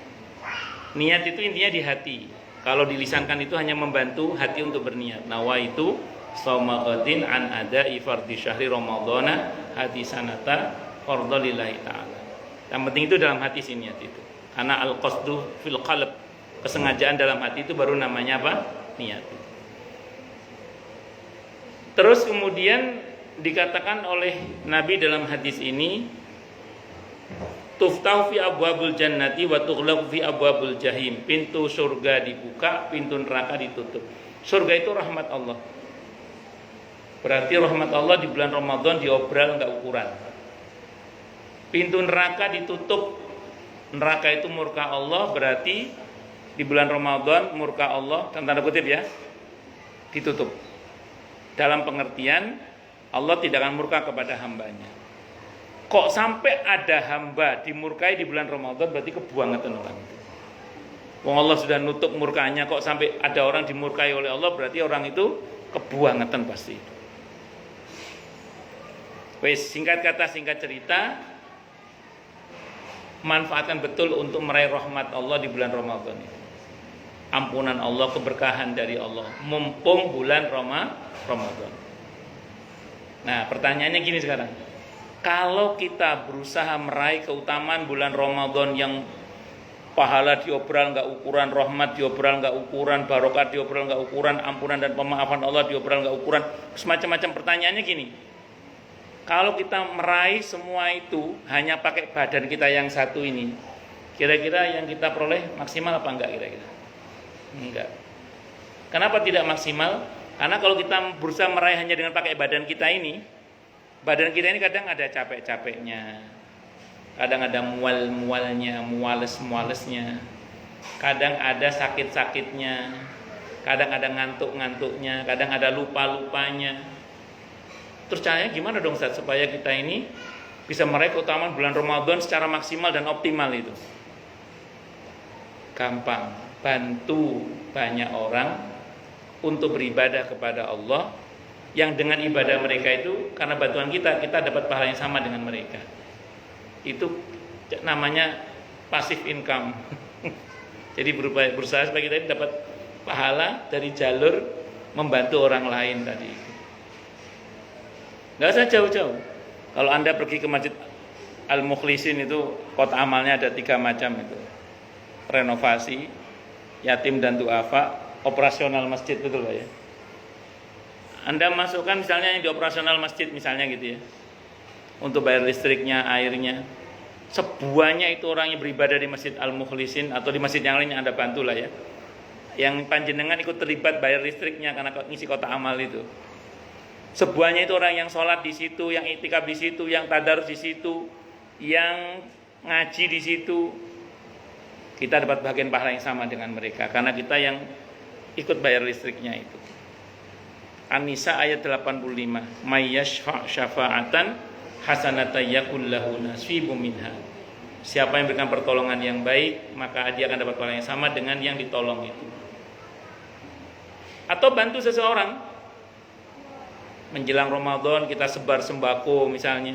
Niat itu intinya di hati. Kalau dilisankan itu hanya membantu hati untuk berniat. Nawaitu shauma ghadin an ada'i fardhi syahri ramadhana hadisanata fardhalillahi ta'ala. Yang penting itu dalam hati sih niat itu. Karena al-qasdu fil qalb, kesengajaan dalam hati itu baru namanya apa? Niat. Terus kemudian dikatakan oleh Nabi dalam hadis ini, tuftahu fi abwabul jannati wa tughlaqu fi abwabul jahim. Pintu surga dibuka, pintu neraka ditutup. Surga itu rahmat Allah. Berarti rahmat Allah di bulan Ramadan diobral enggak ukuran. Pintu neraka ditutup. Neraka itu murka Allah, berarti di bulan Ramadan murka Allah, tanda kutip ya, ditutup. Dalam pengertian Allah tidak akan murka kepada hambanya. Kok sampai ada hamba dimurkai di bulan Ramadan, berarti kebuangan orang itu. Wong Allah sudah nutup murkanya, kok sampai ada orang dimurkai oleh Allah, berarti orang itu kebuangan pasti. Wes, singkat kata singkat cerita, manfaatkan betul untuk meraih rahmat Allah di bulan Ramadan itu. Ampunan Allah, keberkahan dari Allah, mumpung bulan Ramadan. Nah, pertanyaannya gini sekarang. Kalau kita berusaha meraih keutamaan bulan Ramadan yang pahala diobral nggak ukuran, rahmat diobral nggak ukuran, barokah diobral nggak ukuran, ampunan dan pemaafan Allah diobral nggak ukuran, semacam-macam. Pertanyaannya gini, kalau kita meraih semua itu hanya pakai badan kita yang satu ini, kira-kira yang kita peroleh maksimal apa enggak kira-kira? Enggak. Kenapa tidak maksimal? Karena kalau kita berusaha meraih hanya dengan pakai badan kita ini, badan kita ini kadang ada capek-capeknya, kadang ada mual-mualnya, muales-mualesnya, kadang ada sakit-sakitnya, kadang ada ngantuk-ngantuknya, kadang ada lupa-lupanya. Terus caranya gimana dong Ustaz supaya kita ini bisa meraih keutamaan bulan Ramadan secara maksimal dan optimal itu? Gampang, bantu banyak orang untuk beribadah kepada Allah, yang dengan ibadah mereka itu karena bantuan kita dapat pahala yang sama dengan mereka. Itu namanya passive income. Jadi berusaha supaya kita dapat pahala dari jalur membantu orang lain tadi. Nggak usah jauh-jauh. Kalau Anda pergi ke Masjid Al-Mukhlisin itu kota amalnya ada 3 macam itu. Renovasi, yatim dan duafa, operasional masjid, betul Pak ya? Anda masukkan misalnya yang di operasional masjid misalnya gitu ya, untuk bayar listriknya, airnya, sebuahnya itu orang yang beribadah di Masjid Al-Mukhlisin atau di masjid yang lain yang Anda bantu lah ya, yang panjenengan ikut terlibat bayar listriknya karena ngisi kotak amal itu. Sebuahnya itu orang yang sholat di situ, yang iktikaf di situ, yang tadarus di situ, yang ngaji di situ. Kita dapat bagian pahala yang sama dengan mereka karena kita yang ikut bayar listriknya itu. An-Nisa ayat 85. May yashfa' syafa'atan hasanatan yakul lahu nasibum minha. Siapa yang berikan pertolongan yang baik, maka dia akan dapat pahala yang sama dengan yang ditolong itu. Atau bantu seseorang. Menjelang Ramadan kita sebar sembako misalnya,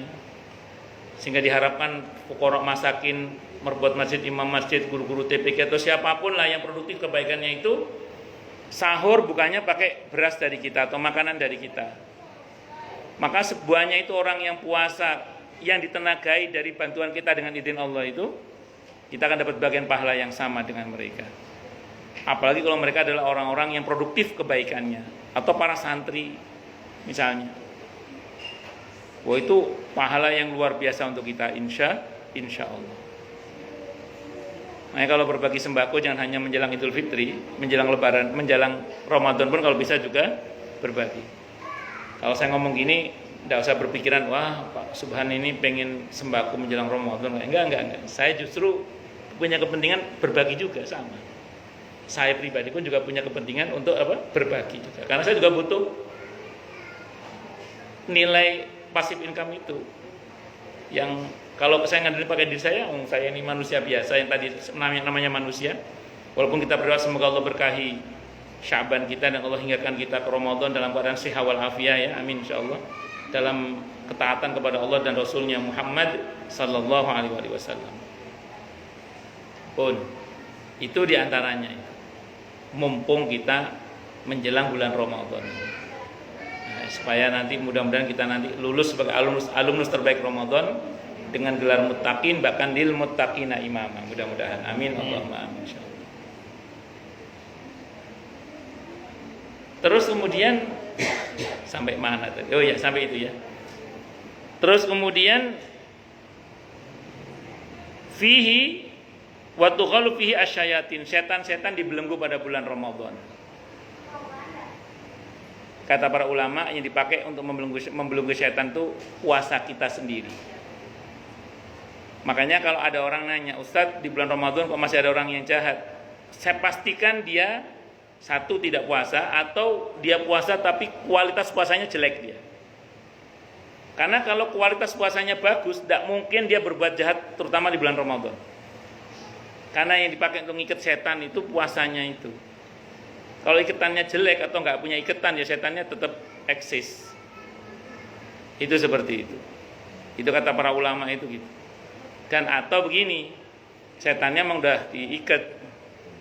sehingga diharapkan fuqara masakin, merbuat masjid, imam masjid, guru-guru TPK atau siapapun lah yang produktif kebaikannya itu, sahur bukannya pakai beras dari kita atau makanan dari kita. Maka sebuahnya itu orang yang puasa yang ditenagai dari bantuan kita dengan izin Allah itu, kita akan dapat bagian pahala yang sama dengan mereka. Apalagi kalau mereka adalah orang-orang yang produktif kebaikannya, atau para santri misalnya. Wah, itu pahala yang luar biasa untuk kita insya Allah. Nah, kalau berbagi sembako jangan hanya menjelang Idul Fitri, menjelang Lebaran, menjelang Ramadan pun kalau bisa juga berbagi. Kalau saya ngomong gini, tidak usah berpikiran, wah Pak Subhan ini pengen sembako menjelang Ramadan. Enggak. Saya justru punya kepentingan berbagi juga sama. Saya pribadi pun juga punya kepentingan untuk berbagi juga. Karena saya juga butuh nilai pasif income itu. Yang kalau saya ngandelin pakai diri saya ini manusia biasa yang tadi namanya manusia. Walaupun kita berdoa semoga Allah berkahi Sya'ban kita dan Allah hinggakan kita ke Ramadan dalam keadaan sehat wal afiat ya, amin insyaallah. Dalam ketaatan kepada Allah dan Rasulnya Muhammad sallallahu alaihi wasallam. Pun itu diantaranya mumpung kita menjelang bulan Ramadan. Supaya nanti mudah-mudahan kita nanti lulus sebagai alumnus terbaik Ramadan dengan gelar muttaqin, bahkan lil muttaqina imama. Mudah-mudahan. Amin. Allahumma amin. Insyaallah. Terus kemudian sampai mana tadi? Oh ya, sampai itu ya. Terus kemudian fihi wa tukhalu fihi asyayatin. Setan-setan dibelenggu pada bulan Ramadan. Kata para ulama yang dipakai untuk membelenggu setan itu puasa kita sendiri. Makanya kalau ada orang nanya, Ustadz di bulan Ramadan kok masih ada orang yang jahat? Saya pastikan dia satu tidak puasa atau dia puasa tapi kualitas puasanya jelek dia. Karena kalau kualitas puasanya bagus, tidak mungkin dia berbuat jahat terutama di bulan Ramadan. Karena yang dipakai untuk ngikat setan itu puasanya itu. Kalau iketannya jelek atau nggak punya iketan ya setannya tetap eksis. Itu seperti itu. Itu kata para ulama itu gitu. Dan atau begini, setannya memang udah diikat,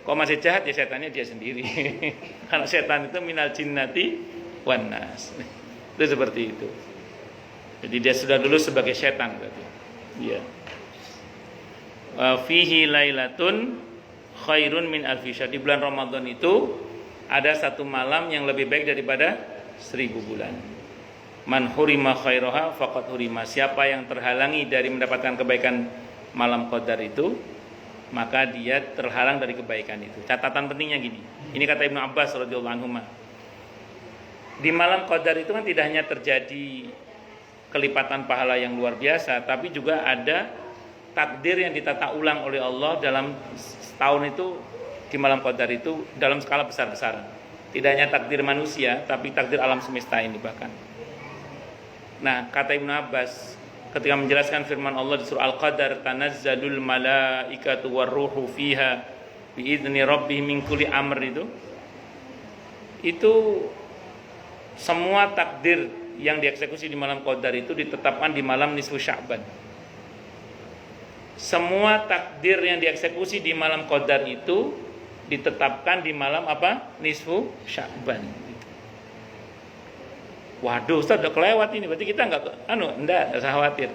kok masih jahat ya setannya dia sendiri. Karena setan itu minal jinnati wan nas. Itu seperti itu. Jadi dia sudah dulu sebagai setan berarti. Iya. Fihi lailatun khairun min alfi syahr. Di bulan Ramadan itu ada satu malam yang lebih baik daripada 1000 bulan. Man hurima khairaha faqad hurima. Siapa yang terhalangi dari mendapatkan kebaikan malam Qadar itu, maka dia terhalang dari kebaikan itu. Catatan pentingnya gini. Ini kata Ibnu Abbas radhiyallahu anhu. Di malam Qadar itu kan tidak hanya terjadi kelipatan pahala yang luar biasa, tapi juga ada takdir yang ditata ulang oleh Allah dalam setahun itu. Di malam Qadar itu dalam skala besar-besaran. Tidak hanya takdir manusia, tapi takdir alam semesta ini bahkan. Nah, kata Ibnu Abbas ketika menjelaskan firman Allah di surah Al-Qadar, tanazzalul malaikatu warruhu fiha biidzni rabbihim min kulli amr itu semua takdir yang dieksekusi di malam Qadar itu ditetapkan di malam nisfu Sya'ban. Semua takdir yang dieksekusi di malam Qadar itu ditetapkan di malam apa? Nisfu Sya'ban. Waduh, Ustaz udah kelewat ini. Berarti kita enggak usah khawatir.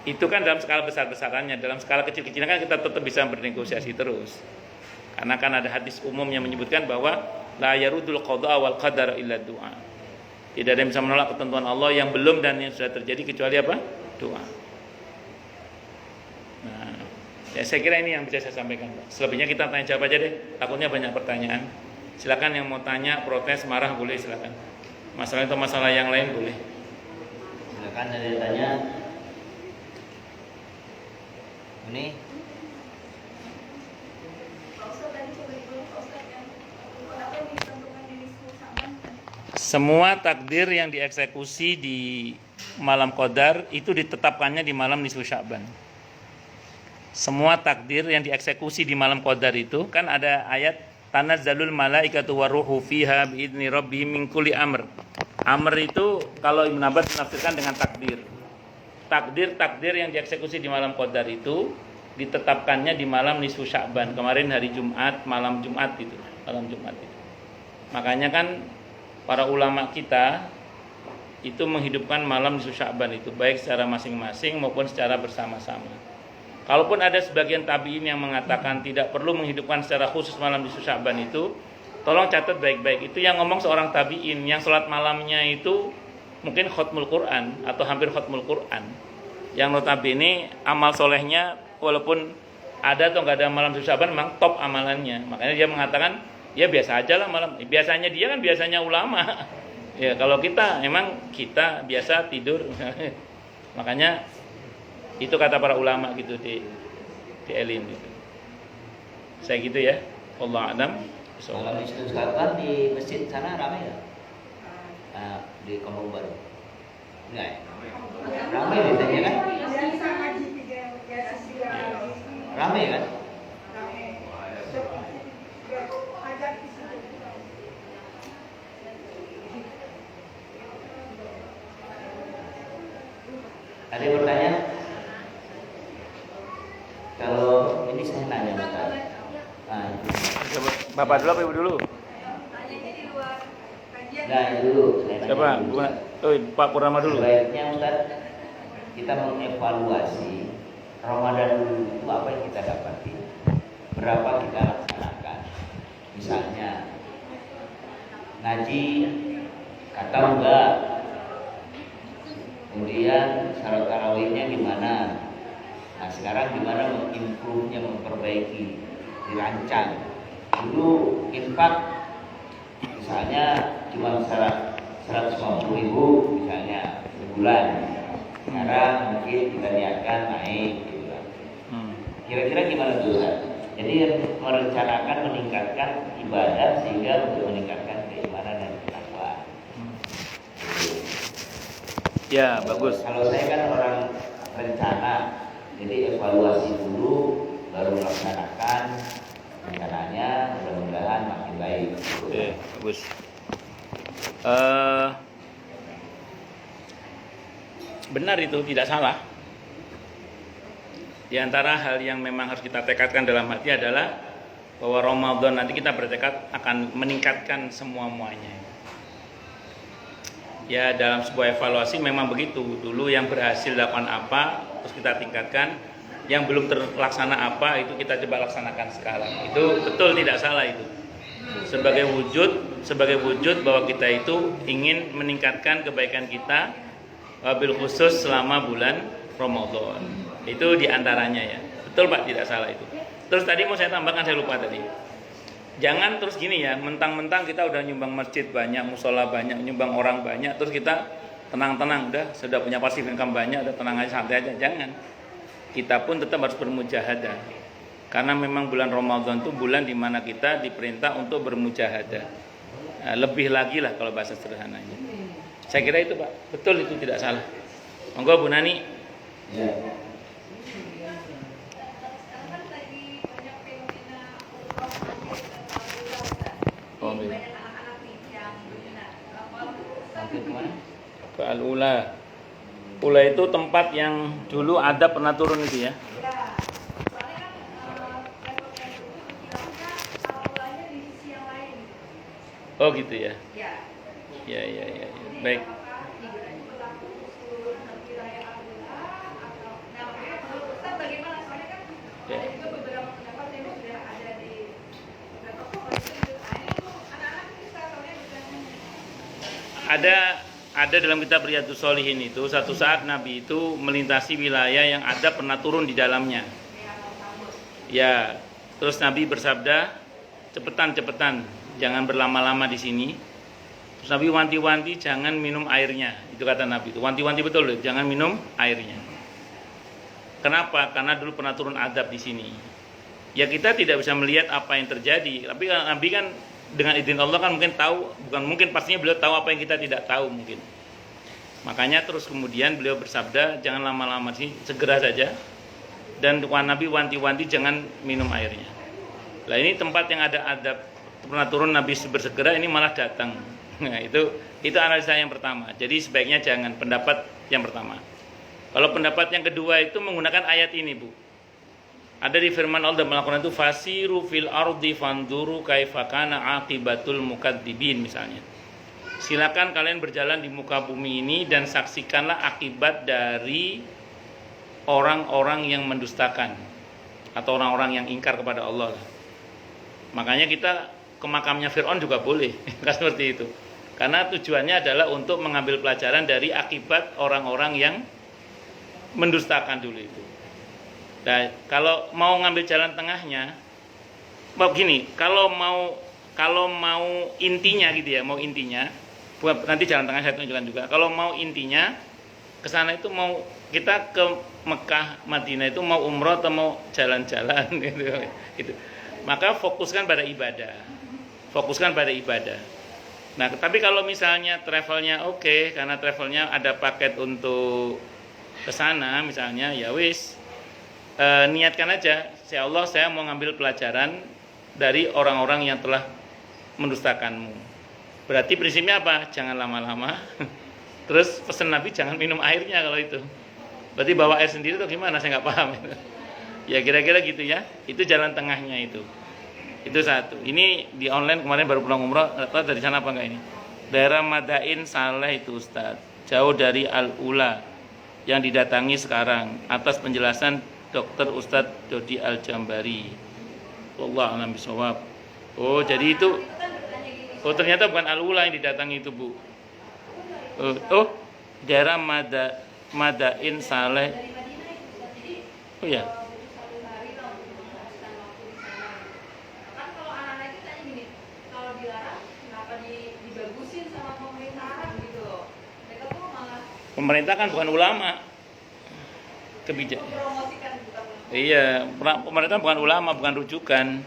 Itu kan dalam skala besar-besarannya, dalam skala kecil-kecilan kan kita tetap bisa bernegosiasi terus. Karena kan ada hadis umum yang menyebutkan bahwa la yarudul qada wal qadar illa du'a. Tidak ada yang bisa menolak ketentuan Allah yang belum dan yang sudah terjadi kecuali apa? Doa. Nah, ya saya kira ini yang bisa saya sampaikan, Pak. Selebihnya kita tanya jawab aja deh. Takutnya banyak pertanyaan. Silakan yang mau tanya, protes, marah boleh silakan. Masalah itu masalah yang lain boleh. Silakan ada yang tanya. Ini semua takdir yang dieksekusi di malam Qadar itu ditetapkannya di malam nisfu Sya'ban. Semua takdir yang dieksekusi di malam Qadar itu kan ada ayat tanazzalul malaikatu waruhu fiha biidzni rabbihim min kulli amr. Amr itu kalau Ibnu Abbas menafsirkan dengan takdir. Takdir yang dieksekusi di malam Qadar itu ditetapkannya di malam nisfu Sya'ban. Kemarin hari Jumat, malam Jumat itu. Makanya kan para ulama kita itu menghidupkan malam nisfu Sya'ban itu baik secara masing-masing maupun secara bersama-sama. Kalaupun ada sebagian tabi'in yang mengatakan tidak perlu menghidupkan secara khusus malam nisfu Sya'ban itu, tolong catat baik-baik. Itu yang ngomong seorang tabi'in yang sholat malamnya itu mungkin khutmul Quran atau hampir khutmul Quran. Yang notabene amal solehnya walaupun ada atau nggak ada malam nisfu Sya'ban memang top amalannya. Makanya dia mengatakan ya biasa aja lah malam. Biasanya dia kan biasanya ulama. Ya kalau kita emang kita biasa tidur. Makanya itu kata para ulama gitu di Elin gitu. Saya gitu ya. Allah a'lam. kalau nisfu Sya'ban di masjid sana ramai nggak? Di Kampung Baru. Enggak ya? Ramai biasanya kan? Ramai kan? Ada yang bertanya? Kalau ini saya nanya Ustaz. Bapak dulu apa Ibu dulu? Nah, dulu saya nanya. Siapa? Pak Purnama dulu. Sebaiknya Ustaz kita mengevaluasi Ramadan dulu itu apa yang kita dapati, berapa kita laksanakan. Misalnya ngaji kata enggak, kemudian syarat tarawihnya gimana. Nah sekarang gimana mengimprove-nya, memperbaiki, dirancang. Dulu infak misalnya cuma 150.000 misalnya sebulan. Sekarang mungkin kita niatkan naik gitu kan. Kira-kira gimana tuh Ustaz? Jadi merencanakan meningkatkan ibadah sehingga untuk meningkatkan keimanan dan ketakwaan. Ya, bagus. Kalau saya kan orang rencana, jadi evaluasi dulu baru melaksanakan rencananya, mudah-mudahan makin baik. Oke, bagus. Benar itu, tidak salah. Di antara hal yang memang harus kita tekadkan dalam hati adalah bahwa Ramadan nanti kita bertekad akan meningkatkan semua-muanya. Ya dalam sebuah evaluasi memang begitu. Dulu yang berhasil lakukan apa, terus kita tingkatkan. Yang belum terlaksana apa, itu kita coba laksanakan sekarang. Itu betul, tidak salah itu. Sebagai wujud bahwa kita itu ingin meningkatkan kebaikan kita, wabil khusus selama bulan Ramadan. Itu diantaranya ya. Betul Pak, tidak salah itu. Terus tadi mau saya tambahkan, saya lupa tadi. Jangan terus gini ya, mentang-mentang kita udah nyumbang masjid banyak, musola banyak, nyumbang orang banyak, terus kita tenang-tenang, udah sudah punya passive income banyak, udah tenang aja, santai aja. Jangan. Kita pun tetap harus bermujahadah. Karena memang bulan Ramadan itu bulan di mana kita diperintah untuk bermujahadah. Nah, lebih lagi lah kalau bahasa sederhananya. Saya kira itu Pak, betul itu tidak salah. Monggo Bu Nani. Ya. Ke Al-Ula. Ula itu tempat yang dulu ada pernah turun itu ya. Oh gitu ya. Ya. Baik. Ya. ada dalam kitab Riyadhus Shalihin itu satu saat Nabi itu melintasi wilayah yang ada pernah turun di dalamnya. Ya, terus Nabi bersabda, cepetan, jangan berlama-lama di sini. Terus Nabi wanti-wanti jangan minum airnya. Itu kata Nabi itu. Wanti-wanti betul loh, jangan minum airnya. Kenapa? Karena dulu pernah turun adab di sini. Ya kita tidak bisa melihat apa yang terjadi, tapi Nabi kan dengan izin Allah kan mungkin tahu, bukan mungkin pastinya beliau tahu apa yang kita tidak tahu mungkin. Makanya terus kemudian beliau bersabda jangan lama-lama sih, segera saja. Dan Nabi wanti-wanti jangan minum airnya. Lah ini tempat yang ada adab pernah turun Nabi bersegera, ini malah datang. Nah, itu analisa yang pertama. Jadi sebaiknya jangan, pendapat yang pertama. Kalau pendapat yang kedua itu menggunakan ayat ini, Bu. Ada di firman Allah dalam Al-Quran itu fasiru fil ardi fanzuru kaifa kana aqibatul mukadzibin misalnya. Silakan kalian berjalan di muka bumi ini dan saksikanlah akibat dari orang-orang yang mendustakan atau orang-orang yang ingkar kepada Allah. Makanya kita ke makamnya Fir'aun juga boleh, kan seperti itu. Karena tujuannya adalah untuk mengambil pelajaran dari akibat orang-orang yang mendustakan dulu itu. Nah, kalau mau ngambil jalan tengahnya, begini, kalau mau intinya gitu ya, mau intinya, nanti jalan tengah saya tunjukkan juga. Kalau mau intinya, ke sana itu mau kita ke Mekah, Madinah itu mau umroh atau mau jalan-jalan gitu. Maka fokuskan pada ibadah. Nah, tapi kalau misalnya travelnya oke, karena travelnya ada paket untuk ke sana misalnya, ya wis. Niatkan aja, ya Allah saya mau ngambil pelajaran dari orang-orang yang telah mendustakanmu. Berarti prinsipnya apa? Jangan lama-lama. Terus pesan Nabi jangan minum airnya kalau itu. Berarti bawa air sendiri atau gimana? Saya nggak paham. Ya kira-kira gitu ya. Itu jalan tengahnya itu. Itu satu. Ini di online kemarin baru pulang umroh. Tahu dari sana apa enggak ini? Daerah Madain Saleh itu Ustaz. Jauh dari Al-Ula yang didatangi sekarang atas penjelasan Dr. Ustadz Dodi Al-Jambari. Wallahu a'lam bishawab. Oh, jadi itu. Oh, ternyata bukan Al-Ula yang didatangi itu, Bu. Oh, daerah Madain Saleh. Oh ya. Pemerintah kan bukan ulama. Kebijakan. Iya, pemerintah bukan ulama, bukan rujukan.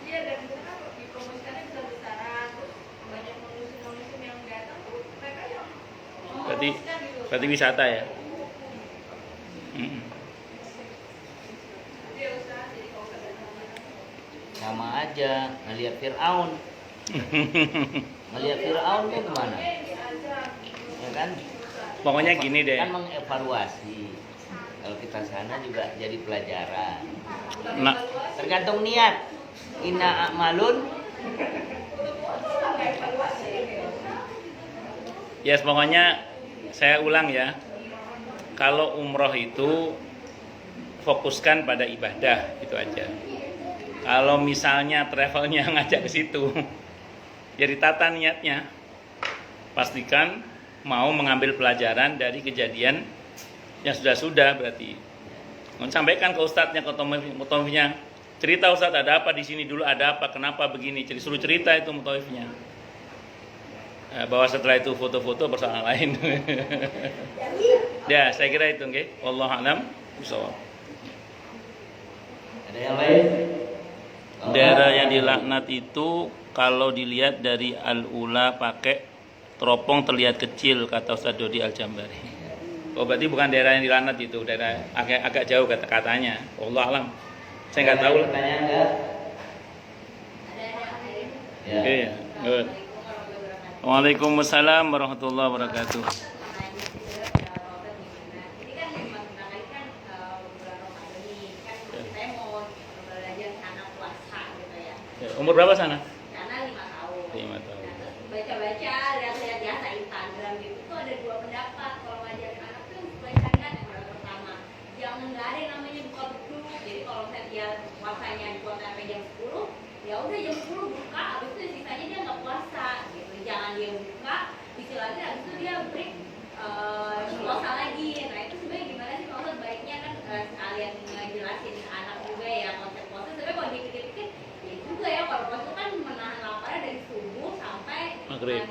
Iya, dan kan dipromosikannya besar-besaran, terus banyak musim-musim yang datang tuh mereka yang mempromosikan gitu. Berarti wisata ya. Sama aja ngelihat Fir'aun. Ngelihat Fir'aun tuh kemana? Ya kan? Pokoknya gini deh. Kan mengevaluasi. Kalau kita sana juga jadi pelajaran. Nah, tergantung niat. Inna a'malun. Ya, pokoknya saya ulang ya. Kalau umroh itu fokuskan pada ibadah, itu aja. Kalau misalnya travelnya ngajak ke situ, ya ditata niatnya. Pastikan mau mengambil pelajaran dari kejadian yang sudah berarti. Sampaikan ke ustadznya, ke mutawifnya. Cerita ustadz ada apa di sini dulu, ada apa, kenapa begini. Suruh cerita itu mutawifnya. Bahwa setelah itu foto-foto persoalan lain. Ya, saya kira itu nggih. Wallahu a'lam bishawab. Ada yang lain? Daerah yang dilaknat itu kalau dilihat dari Al-Ula pakai teropong terlihat kecil, kata Ustaz Dodi Al-Jambari. Oh, berarti bukan daerah yang dilaknat itu, daerah agak jauh katanya. Wallahu a'lam. Saya nggak tahu lah. Pertanyaan enggak? Ya. Oke, ya. Good. Waalaikumsalam warahmatullahi wabarakatuh. Umur berapa sana? Karena 5 tahun. 5 tahun. Baca-baca, lihat-lihat biasa Instagram gitu. Itu ada 2 pendapat kalau ngajarin anak tuh bacakan yang pertama. Jangan nggak ada yang namanya buka buku. Jadi kalau misalnya dia puasanya dibuat sampai jam 10, ya udah jam 10 buka, habis itu sisanya dia nggak puasa gitu. Jangan dia buka, istilahnya habis maghrib.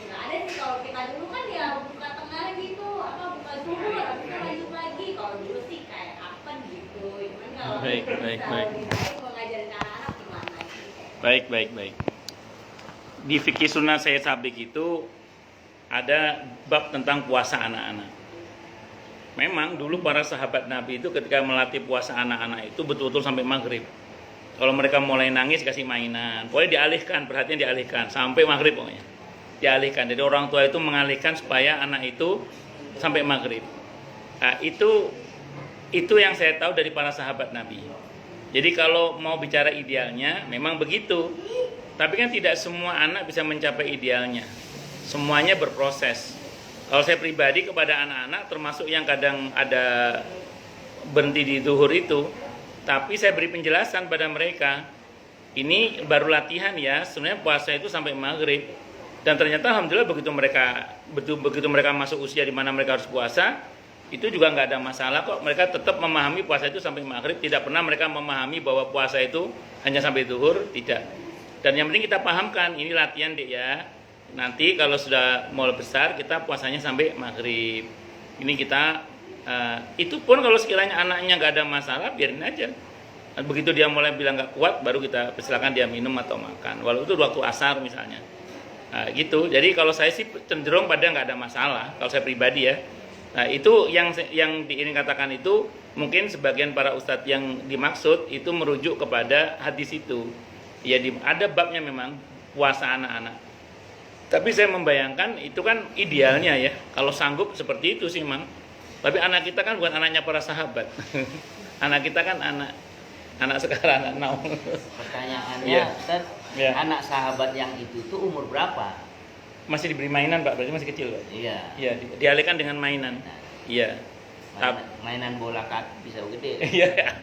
Nggak ada sih kalau kita dulu kan ya buka tengah gitu, apa buka zuhur, habis itu lanjut lagi. Kalau dulu sih kayak apa gitu. Cuman kalau Baik. mengajarin anak-anak gimana sih? Baik. Di fikih sunnah Sayyid Sabiq itu ada bab tentang puasa anak-anak. Memang dulu para sahabat Nabi itu ketika melatih puasa anak-anak itu betul-betul sampai maghrib. Kalau mereka mulai nangis kasih mainan, pokoknya dialihkan, perhatian dialihkan sampai maghrib pokoknya. Dialihkan. Jadi orang tua itu mengalihkan supaya anak itu sampai maghrib. Nah, itu yang saya tahu dari para sahabat Nabi. Jadi kalau mau bicara idealnya memang begitu. Tapi kan tidak semua anak bisa mencapai idealnya. Semuanya berproses. Kalau saya pribadi kepada anak-anak termasuk yang kadang ada berhenti di zuhur itu, tapi saya beri penjelasan pada mereka, ini baru latihan ya, sebenarnya puasa itu sampai maghrib. Dan ternyata alhamdulillah begitu mereka masuk usia di mana mereka harus puasa, itu juga nggak ada masalah kok. Mereka tetap memahami puasa itu sampai maghrib. Tidak pernah mereka memahami bahwa puasa itu hanya sampai zuhur, tidak. Dan yang penting kita pahamkan, ini latihan dek ya. Nanti kalau sudah mulai besar kita puasanya sampai maghrib. Ini kita itu pun kalau sekiranya anaknya nggak ada masalah biarin aja. Begitu dia mulai bilang nggak kuat baru kita persilakan dia minum atau makan. Walau itu waktu asar misalnya. Gitu. Jadi kalau saya sih cenderung pada nggak ada masalah. Kalau saya pribadi ya. Nah itu yang ingin katakan itu mungkin sebagian para ustadz yang dimaksud itu merujuk kepada hadis itu. Ya ada babnya memang puasa anak-anak. Tapi saya membayangkan itu kan idealnya ya. Kalau sanggup seperti itu sih Mang. Tapi anak kita kan bukan anaknya para sahabat. Anak kita kan anak sekarang, anak now. Pertanyaannya, Ustaz, anak sahabat yang itu tuh umur berapa? Masih diberi mainan Pak, berarti masih kecil Pak. Iya. Iya, dialihkan dengan mainan. Iya. Mainan bola kaki bisa gede. Iya.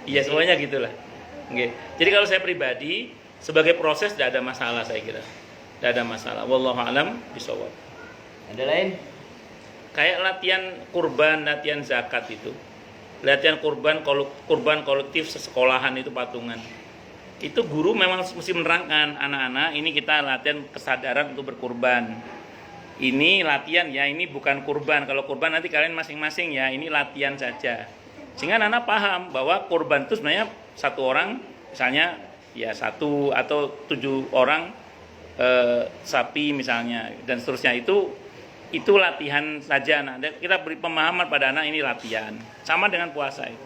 Iya semuanya gitulah. Oke. Jadi kalau saya pribadi sebagai proses tidak ada masalah saya kira. Tidak ada masalah. Wallahu a'lam bishawab. Ada lain? Kayak latihan kurban, latihan zakat itu. Latihan kurban kolektif sesekolahan itu patungan. Itu guru memang mesti menerangkan anak-anak ini kita latihan kesadaran untuk berkurban. Ini latihan ya, ini bukan kurban. Kalau kurban nanti kalian masing-masing ya, ini latihan saja. Sehingga anak-anak paham bahwa kurban itu sebenarnya satu orang misalnya ya 1 atau 7 orang sapi misalnya dan seterusnya itu latihan saja. Nah, kita beri pemahaman pada anak ini latihan sama dengan puasa itu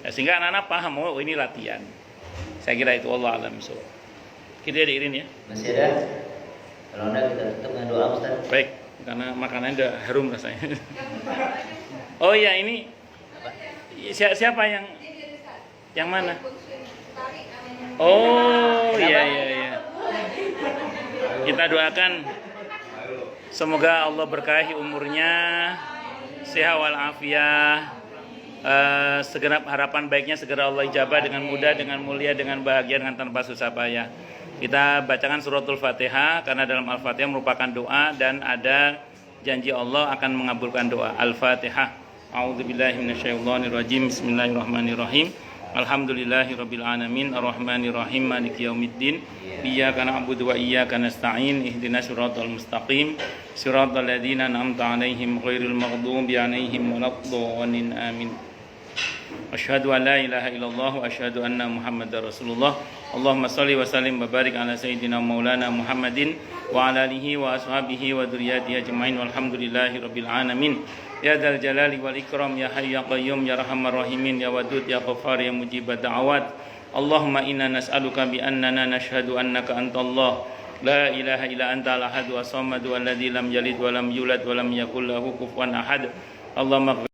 ya, sehingga anak-anak paham oh ini latihan. Saya kira itu Allah alam so. Kita diirin ya. Masih ada? Kalau enggak kita tutup dengan doa Ustaz. Baik, karena makanannya udah harum rasanya. Oh iya ini siapa yang mana? Oh iya. Kita doakan semoga Allah berkahi umurnya, sehat walafiat, segenap harapan baiknya segera Allah ijabah dengan mudah, dengan mulia, dengan bahagia, dengan tanpa susah payah. Kita bacakan suratul Fatihah karena dalam Al-Fatihah merupakan doa dan ada janji Allah akan mengabulkan doa. Al-Fatihah. A'udzubillahi minasyaitonirrajim. Bismillahirrahmanirrahim. Alhamdulillahirabbil alamin arrahmanirrahim maliki yaumiddin iyyaka na'budu wa iyyaka nasta'in ihdinas siratal mustaqim siratal ladzina an'amta 'alaihim ghairil maghdubi 'alaihim waladdallin amin. Asyhadu an la ilaha illallah wa asyhadu anna Muhammadar Rasulullah. Allahumma shalli wa sallim wa barik ala sayyidina maulana Muhammadin wa ala alihi wa ashabihi wa dzurriyyatihi ajmain walhamdulillahi rabbil alamin. Ya dzal jalali wal ikram ya hayy ya qayyum ya arhamar rahimin ya wadud ya ghaffar ya mujibad da'awat. Allahumma inna nas'aluka bi annana nashhadu annaka antallah la ilaha illa anta al-ahad wa samad alladzi lam yalid wa lam yulad wa lam yakul lahu kufuwan ahad. Allahumma